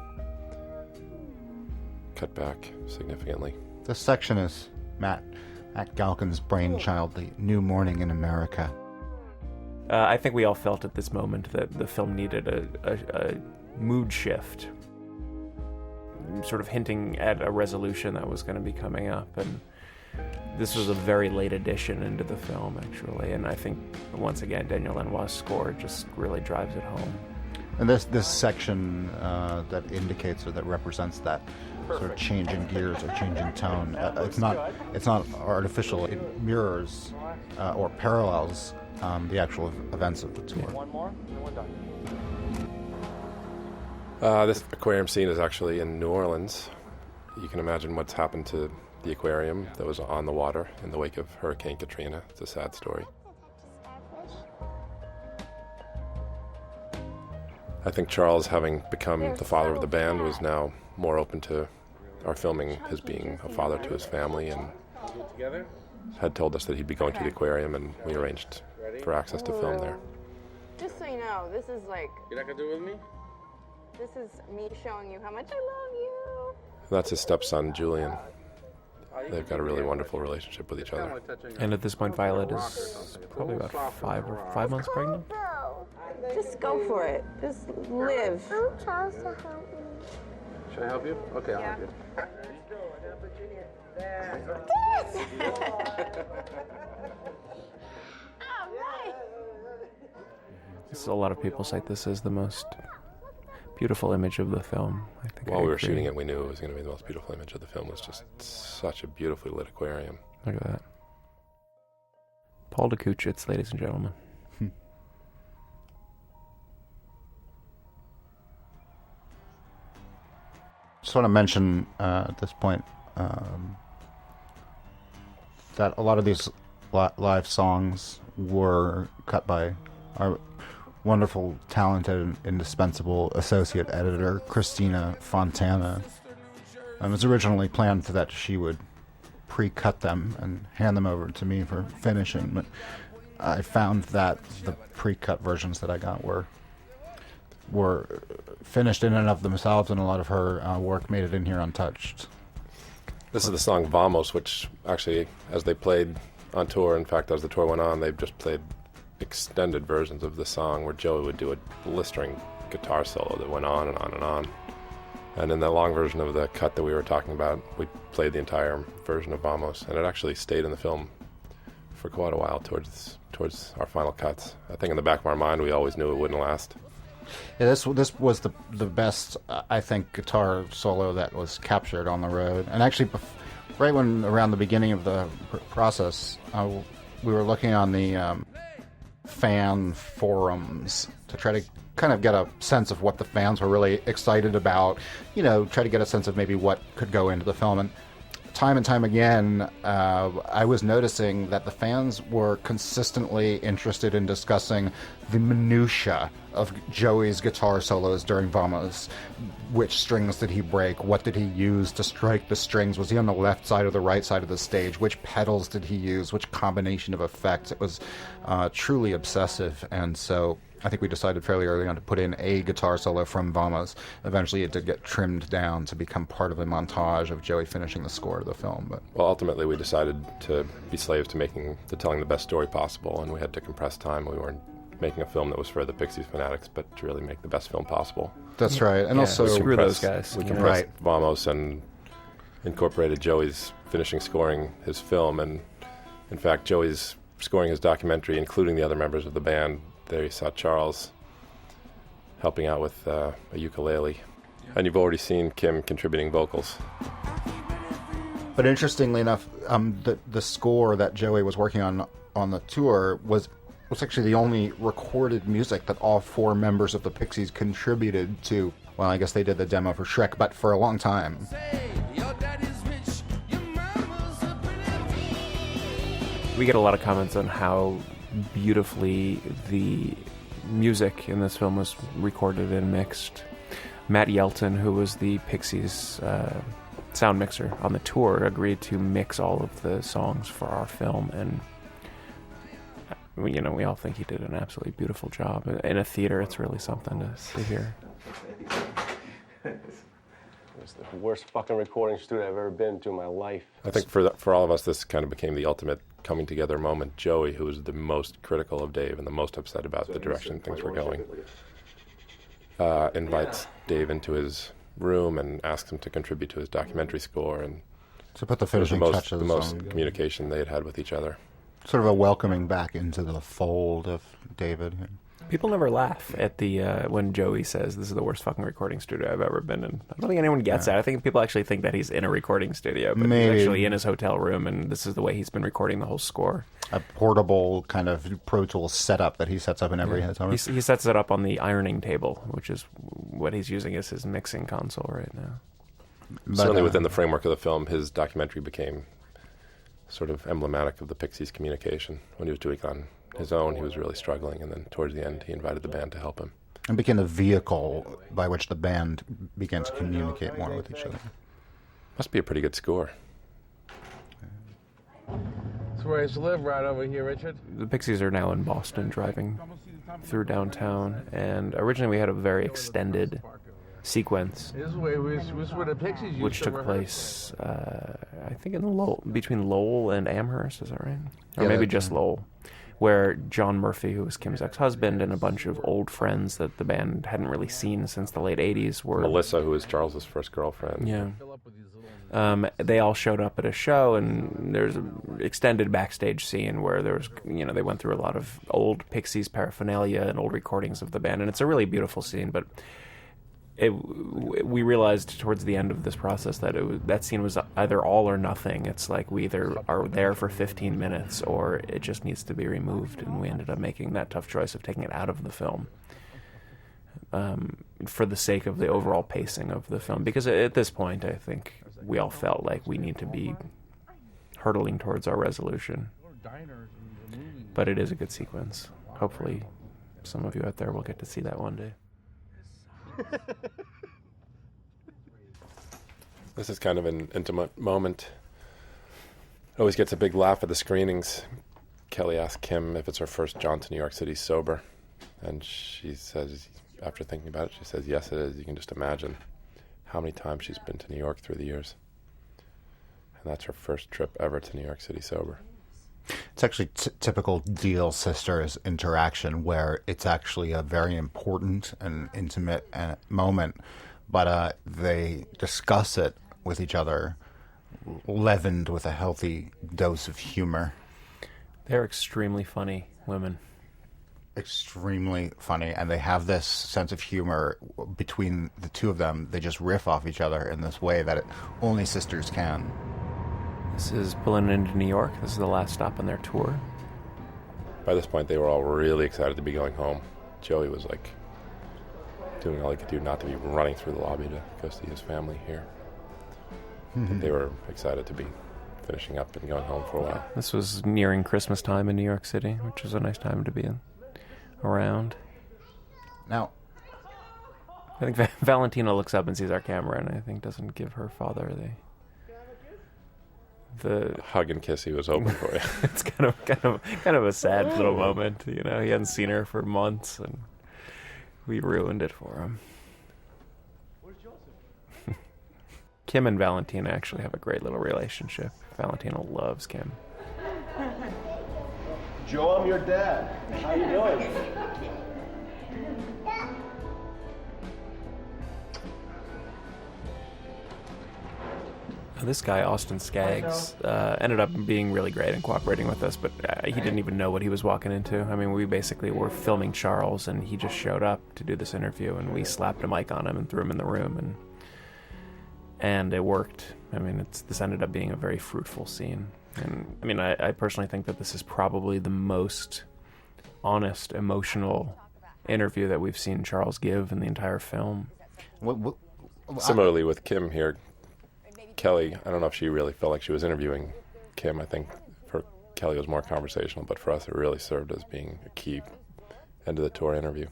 cut back significantly. This section is Matt Galkin's brainchild, The New Morning in America. I think we all felt at this moment that the film needed a mood shift, sort of hinting at a resolution that was going to be coming up, and this was a very late addition into the film, actually, and I think, once again, Daniel Lanois' score just really drives it home. And this section that indicates or that represents that sort of change in gears or change in tone, it's not artificial. It mirrors or parallels the actual events of the tour. One more, and we're done. This aquarium scene is actually in New Orleans. You can imagine what's happened to the aquarium that was on the water in the wake of Hurricane Katrina. It's a sad story. I think Charles, having become the father of the band, was now more open to our filming his being a father to his family, and had told us that he'd be going to the aquarium, and we arranged for access to film there. Just so you know, this is like... You're not gonna do it with me? This is me showing you how much I love you. That's his stepson, Julian. They've got a really wonderful relationship with each other. And at this point, Violet is probably about 5 months pregnant. Just go for it. Just live. I'm Charles to help me. Should I help you? Okay, I'll help you. So a lot of people cite this as the most beautiful image of the film. I think while we were shooting it, we knew it was going to be the most beautiful image of the film. It was just such a beautifully lit aquarium. Look at that. Paul DeKuchitz, ladies and gentlemen. Just want to mention at this point that a lot of these live songs were cut by our wonderful, talented, and indispensable associate editor, Christina Fontana. It was originally planned that she would pre-cut them and hand them over to me for finishing, but I found that the pre-cut versions that I got were finished in and of themselves, and a lot of her work made it in here untouched. This is the song Vamos, which actually, as they played on tour, in fact, as the tour went on, they just played extended versions of the song where Joey would do a blistering guitar solo that went on and on and on. And in the long version of the cut that we were talking about, we played the entire version of Vamos, and it actually stayed in the film for quite a while towards our final cuts. I think in the back of our mind, we always knew it wouldn't last. Yeah, this was the best, I think, guitar solo that was captured on the road. And actually, right when around the beginning of the process, we were looking on the fan forums to try to kind of get a sense of what the fans were really excited about, try to get a sense of maybe what could go into the film. And time again, I was noticing that the fans were consistently interested in discussing the minutia of Joey's guitar solos during Vamos. Which strings did he break? What did he use to strike the strings? Was he on the left side or the right side of the stage? Which pedals did he use? Which combination of effects? It was truly obsessive, and so I think we decided fairly early on to put in a guitar solo from Vamos. Eventually it did get trimmed down to become part of a montage of Joey finishing the score of the film. But ultimately we decided to be slaves to telling the best story possible, and we had to compress time. We weren't making a film that was for the Pixies fanatics, but to really make the best film possible. That's right. And also screw those guys. We compressed Vamos and incorporated Joey's finishing scoring his film, and in fact Joey's scoring his documentary, including the other members of the band. There you saw Charles helping out with a ukulele. And you've already seen Kim contributing vocals. But interestingly enough, the score that Joey was working on the tour was actually the only recorded music that all 4 members of the Pixies contributed to. Well, I guess they did the demo for Shrek, but for a long time. We get a lot of comments on how beautifully the music in this film was recorded and mixed. Matt Yelton, who was the Pixies sound mixer on the tour, agreed to mix all of the songs for our film, and we all think he did an absolutely beautiful job. In a theater, it's really something to hear. It's the worst fucking recording studio I've ever been to in my life. I think for all of us, this kind of became the ultimate coming together moment, Joey, who was the most critical of Dave and the most upset about the direction things were going, invites Dave into his room and asks him to contribute to his documentary score, and to put the finishing touches, the most communication they had with each other. Sort of a welcoming back into the fold of David. People never laugh at the when Joey says this is the worst fucking recording studio I've ever been in. I don't think anyone gets that. I think people actually think that he's in a recording studio, but he's actually in his hotel room, and this is the way he's been recording the whole score. A portable kind of Pro Tools setup that he sets up in every hotel room. He sets it up on the ironing table, which is what he's using as his mixing console right now. But, certainly within the framework of the film, his documentary became sort of emblematic of the Pixies' communication. When he was doing it on his own, he was really struggling, and then towards the end, he invited the band to help him. And became a vehicle by which the band began to communicate more with each other. Must be a pretty good score. That's where I used to live, right over here, Richard. The Pixies are now in Boston, driving through downtown, and originally we had a very extended sequence, which took place, I think, in between Lowell and Amherst. Is that right? Or maybe just Lowell, where John Murphy, who was Kim's ex-husband, and a bunch of old friends that the band hadn't really seen since the late 80s were... Melissa, who was Charles's first girlfriend. Yeah. They all showed up at a show, and there's an extended backstage scene where there was, they went through a lot of old Pixies paraphernalia and old recordings of the band, and it's a really beautiful scene, but we realized towards the end of this process that that scene was either all or nothing. It's like we either are there for 15 minutes or it just needs to be removed, and we ended up making that tough choice of taking it out of the film for the sake of the overall pacing of the film, because at this point I think we all felt like we need to be hurtling towards our resolution. But it is a good sequence. Hopefully some of you out there will get to see that one day. This is kind of an intimate moment. It always gets a big laugh at the screenings. Kelly asked Kim if it's her first jaunt to New York City sober, and she says, after thinking about it, she says, yes, it is. You can just imagine how many times she's been to New York through the years. And that's her first trip ever to New York City sober. It's actually typical Deal Sisters interaction, where it's actually a very important and intimate moment, but they discuss it with each other, leavened with a healthy dose of humor. They're extremely funny women. Extremely funny, and they have this sense of humor between the two of them. They just riff off each other in this way that only sisters can. This is pulling into New York. This is the last stop on their tour. By this point, they were all really excited to be going home. Joey was like doing all he could do not to be running through the lobby to go see his family here. But they were excited to be finishing up and going home for a while. This was nearing Christmas time in New York City, which was a nice time to be around. Now, I think Valentina looks up and sees our camera, and I think doesn't give her father the hug and kiss he was hoping for. You. It's kind of a sad little moment. He hadn't seen her for months, and we ruined it for him. Kim and Valentina actually have a great little relationship. Valentina loves Kim. Joe, I'm your dad. How you doing? This guy, Austin Skaggs, ended up being really great and cooperating with us, but he didn't even know what he was walking into. I mean, we basically were filming Charles, and he just showed up to do this interview, and we slapped a mic on him and threw him in the room, and it worked. I mean, this ended up being a very fruitful scene. And I mean, I personally think that this is probably the most honest, emotional interview that we've seen Charles give in the entire film. Similarly with Kim here, Kelly, I don't know if she really felt like she was interviewing Kim. I think for Kelly it was more conversational, but for us it really served as being a key end of the tour interview.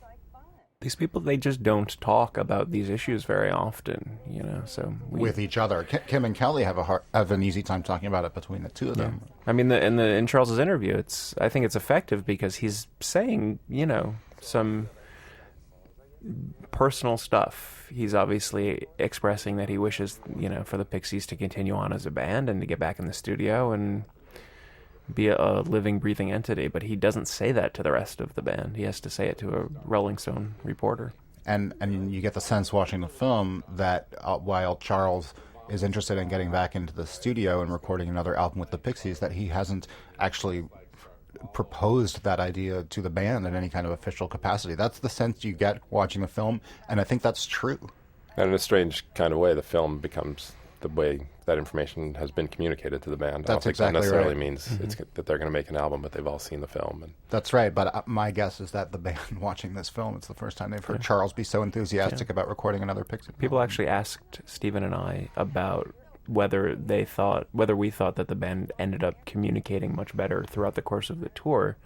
These people, they just don't talk about these issues very often, so with each other. Kim and Kelly have an easy time talking about it between the two of them. I mean, in Charles's interview, I think it's effective because he's saying, some personal stuff. He's obviously expressing that he wishes, for the Pixies to continue on as a band and to get back in the studio, and be a living, breathing entity, but he doesn't say that to the rest of the band. He has to say it to a Rolling Stone reporter. And you get the sense watching the film that while Charles is interested in getting back into the studio and recording another album with the Pixies, that he hasn't actually proposed that idea to the band in any kind of official capacity. That's the sense you get watching the film, and I think that's true. And in a strange kind of way, the film becomes the way that information has been communicated to the band. That's I don't think exactly that necessarily right. means that they're going to make an album, but they've all seen the film. And That's right, but my guess is that the band watching this film, it's the first time they've heard Charles be so enthusiastic about recording another Pixie. People actually asked Stephen and I about whether we thought that the band ended up communicating much better throughout the course of the tour.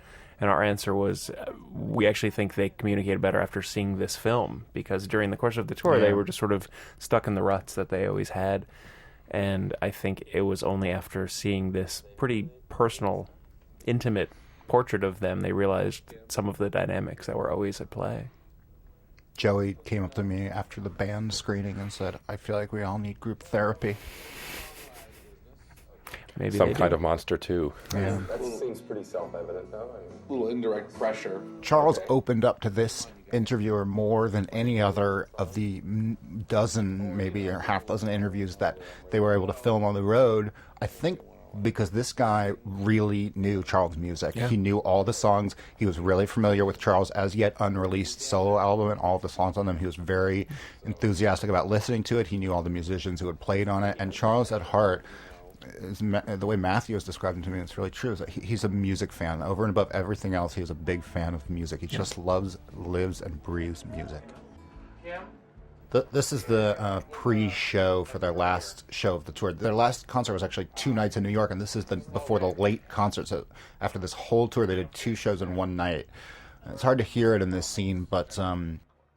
And our answer was, we actually think they communicated better after seeing this film, because during the course of the tour, they were just sort of stuck in the ruts that they always had. And I think it was only after seeing this pretty personal, intimate portrait of them, they realized some of the dynamics that were always at play. Joey came up to me after the band screening and said, I feel like we all need group therapy. Maybe some kind of monster, too. Yeah. That seems pretty self-evident, though. A little indirect pressure. Charles opened up to this interviewer more than any other of the dozen, maybe, or half dozen interviews that they were able to film on the road. I think because this guy really knew Charles' music. Yeah. He knew all the songs. He was really familiar with Charles' as yet unreleased solo album and all the songs on them. He was very enthusiastic about listening to it. He knew all the musicians who had played on it. And Charles, at heart, the way Matthew has described him to me, it's really true, is that he's a music fan. Over and above everything else, he's a big fan of music. He just loves, lives, and breathes music. Yeah. This is the pre-show for their last show of the tour. Their last concert was actually 2 nights in New York, and this is before the late concert. So after this whole tour, they did 2 shows in one night. It's hard to hear it in this scene, but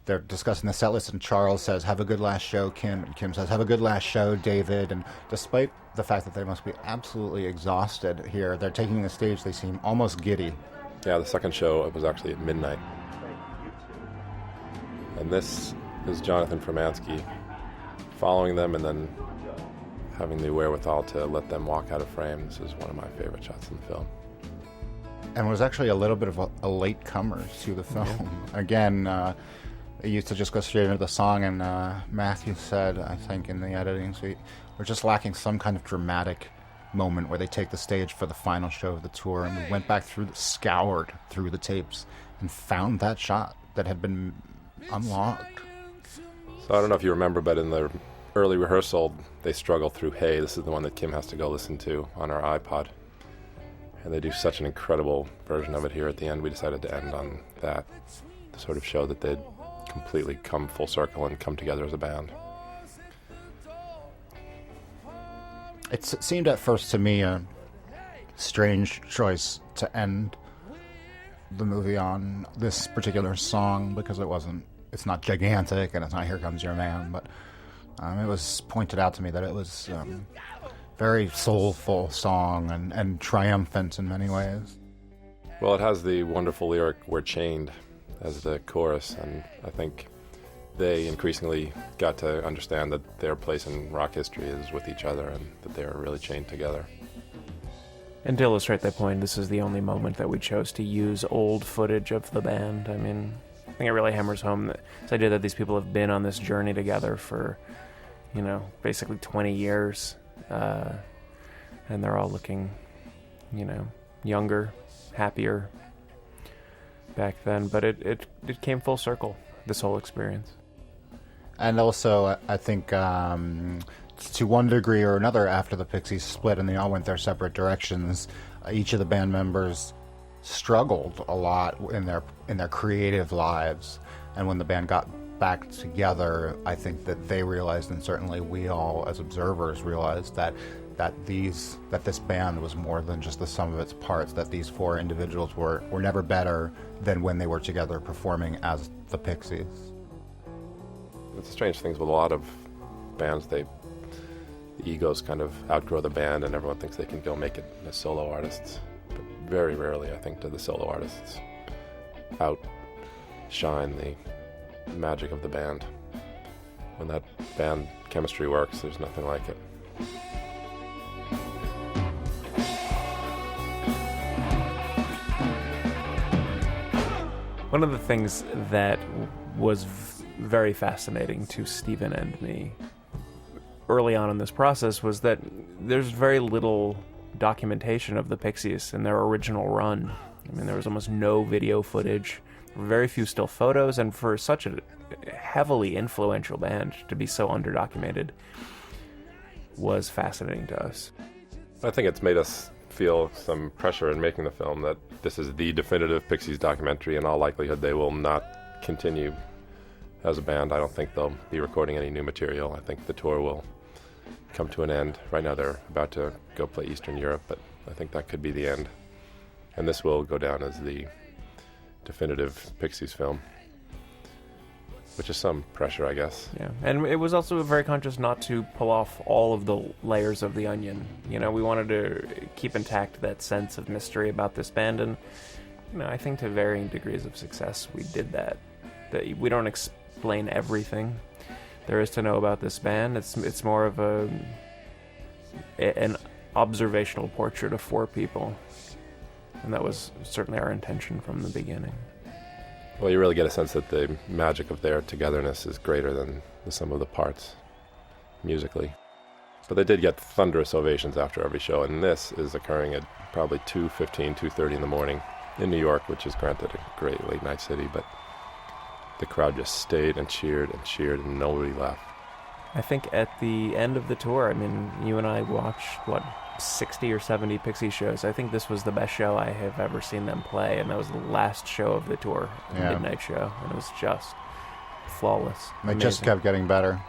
they're discussing the set list, and Charles says, "Have a good last show, Kim." And Kim says, "Have a good last show, David." And despite the fact that they must be absolutely exhausted here, they're taking the stage. They seem almost giddy. Yeah, the second show, it was actually at midnight. And this is Jonathan Formansky following them and then having the wherewithal to let them walk out of frame. This is one of my favorite shots in the film. And was actually a little bit of a late comer to the film. Yeah. Again, it used to just go straight into the song, and Matthew said, I think, in the editing suite, we're just lacking some kind of dramatic moment where they take the stage for the final show of the tour. And we went back scoured through the tapes, and found that shot that had been unlocked. So I don't know if you remember, but in the early rehearsal, they struggle through Hey. This is the one that Kim has to go listen to on our iPod. And they do such an incredible version of it here at the end. We decided to end on that to sort of show that they'd completely come full circle and come together as a band. It seemed at first to me a strange choice to end the movie on this particular song, because it's not gigantic and it's not Here Comes Your Man, but it was pointed out to me that it was very soulful song and triumphant in many ways. Well, it has the wonderful lyric, "We're chained," as the chorus, and I think they increasingly got to understand that their place in rock history is with each other and that they're really chained together. And to illustrate that point, this is the only moment that we chose to use old footage of the band. I mean, I think it really hammers home this idea that these people have been on this journey together for, basically 20 years. And they're all looking, younger, happier back then. But it came full circle, this whole experience. And also, I think, to one degree or another, after the Pixies split and they all went their separate directions, each of the band members struggled a lot in their creative lives. And when the band got back together, I think that they realized, and certainly we all as observers realized, that this band was more than just the sum of its parts, that these 4 individuals were never better than when they were together performing as the Pixies. It's strange things with a lot of bands. The egos kind of outgrow the band and everyone thinks they can go make it as solo artists. But very rarely, I think, do the solo artists outshine the magic of the band. When that band chemistry works, there's nothing like it. One of the things that was very fascinating to Stephen and me early on in this process was that there's very little documentation of the Pixies in their original run. I mean, there was almost no video footage, very few still photos, and for such a heavily influential band to be so underdocumented was fascinating to us. I think it's made us feel some pressure in making the film that this is the definitive Pixies documentary. In all likelihood, they will not continue as a band. I don't think they'll be recording any new material. I think the tour will come to an end. Right now they're about to go play Eastern Europe, but I think that could be the end. And this will go down as the definitive Pixies film, which is some pressure, I guess. Yeah, and it was also very conscious not to pull off all of the layers of the onion. You know, we wanted to keep intact that sense of mystery about this band, and you know, I think to varying degrees of success, we did that. That we don't explain everything there is to know about this band. It's more of an observational portrait of four people, and that was certainly our intention from the beginning. Well, you really get a sense that the magic of their togetherness is greater than the sum of the parts, musically. But they did get thunderous ovations after every show, and this is occurring at probably 2:15, 2:30 in the morning in New York, which is granted a great late-night city, but the crowd just stayed and cheered, and nobody left. I think at the end of the tour, I mean, you and I watched, 60 or 70 Pixie shows. I think this was the best show I have ever seen them play, and that was the last show of the tour, the midnight show, and it was just flawless. They just kept getting better.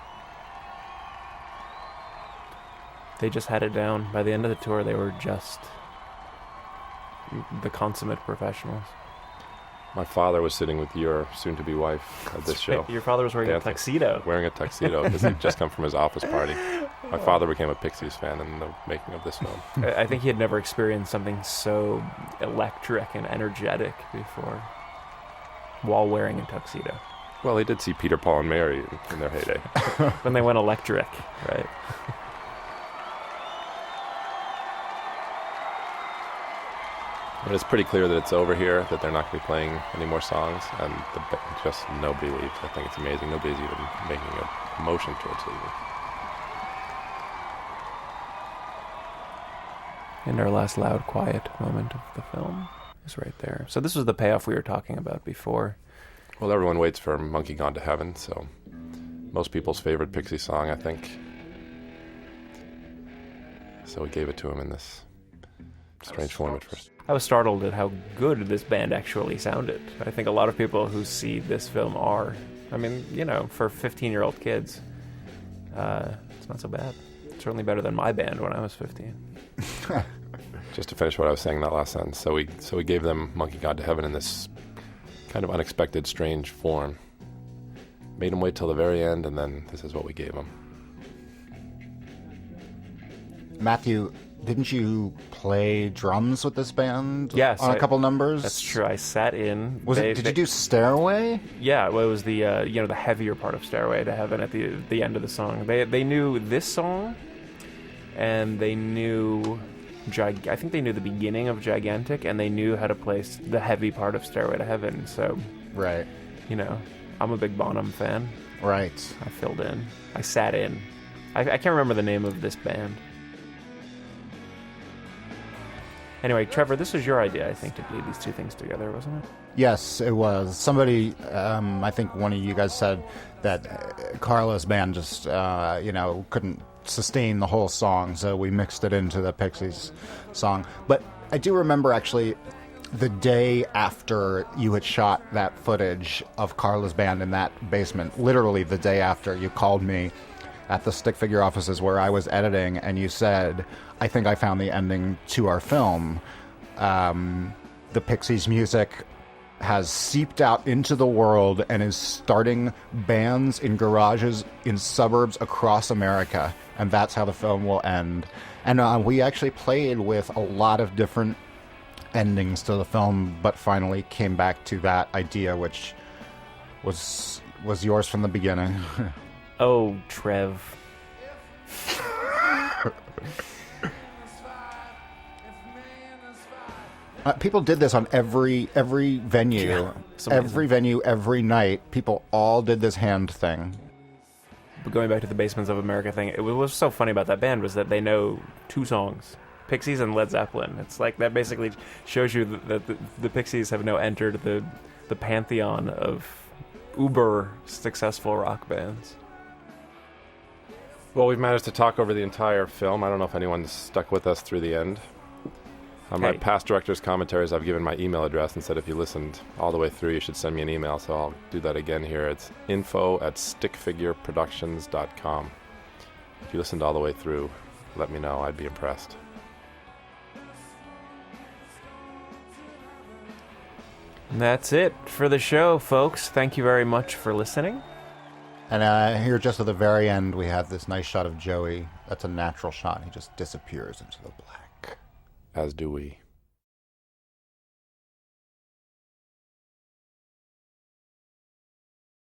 They just had it down. By the end of the tour, they were just the consummate professionals. My father was sitting with your soon-to-be wife at this show. Your father was wearing a tuxedo. Wearing a tuxedo, because he'd just come from his office party. My father became a Pixies fan in the making of this film. I think he had never experienced something so electric and energetic before, while wearing a tuxedo. Well, he did see Peter, Paul, and Mary in their heyday. When they went electric, right? But it's pretty clear that it's over here, that they're not going to be playing any more songs, and just nobody leaves. I think it's amazing. Nobody's even making a motion towards leaving. And our last loud, quiet moment of the film is right there. So this was the payoff we were talking about before. Well, everyone waits for Monkey Gone to Heaven, so most people's favorite Pixie song, I think. So we gave it to him in this strange form at first. I was startled at how good this band actually sounded. I think a lot of people who see this film are. I mean, you know, for 15-year-old kids, it's not so bad. It's certainly better than my band when I was 15. Just to finish what I was saying in that last sentence, so we gave them Monkey Gone to Heaven in this kind of unexpected, strange form. Made them wait till the very end, and then this is what we gave them. Matthew, didn't you play drums with this band? Yes, on a couple numbers. That's true. I sat in. Did you do Stairway? Yeah, well, it was the the heavier part of Stairway to Heaven at the end of the song. They knew this song, and they knew I think they knew the beginning of Gigantic, and they knew how to play the heavy part of Stairway to Heaven. So, right, you know, I'm a big Bonham fan. Right, I filled in. I sat in. I can't remember the name of this band. Anyway, Trevor, this was your idea, I think, to glue these two things together, wasn't it? Yes, it was. Somebody, I think one of you guys said that Carla's band just, couldn't sustain the whole song, so we mixed it into the Pixies song. But I do remember, actually, the day after you had shot that footage of Carla's band in that basement, literally the day after, you called me at the Stick Figure offices where I was editing, and you said, I think I found the ending to our film. The Pixies' music has seeped out into the world and is starting bands in garages in suburbs across America, and that's how the film will end. And we actually played with a lot of different endings to the film, but finally came back to that idea, which was yours from the beginning. Oh, Trev. People did this on every venue. Yeah. some every reason. venue, every night, people all did this hand thing. But going back to the Basements of America thing, it was so funny about that band was that they know 2 songs, Pixies and Led Zeppelin. It's like that basically shows you that the Pixies have now entered the pantheon of uber successful rock bands. Well, we've managed to talk over the entire film. I don't know if anyone's stuck with us through the end. On my past director's commentaries, I've given my email address and said if you listened all the way through, you should send me an email, so I'll do that again here. It's info@stickfigureproductions.com. If you listened all the way through, let me know. I'd be impressed. And that's it for the show, folks. Thank you very much for listening. And here, just at the very end, we have this nice shot of Joey. That's a natural shot. He just disappears into the black. As do we.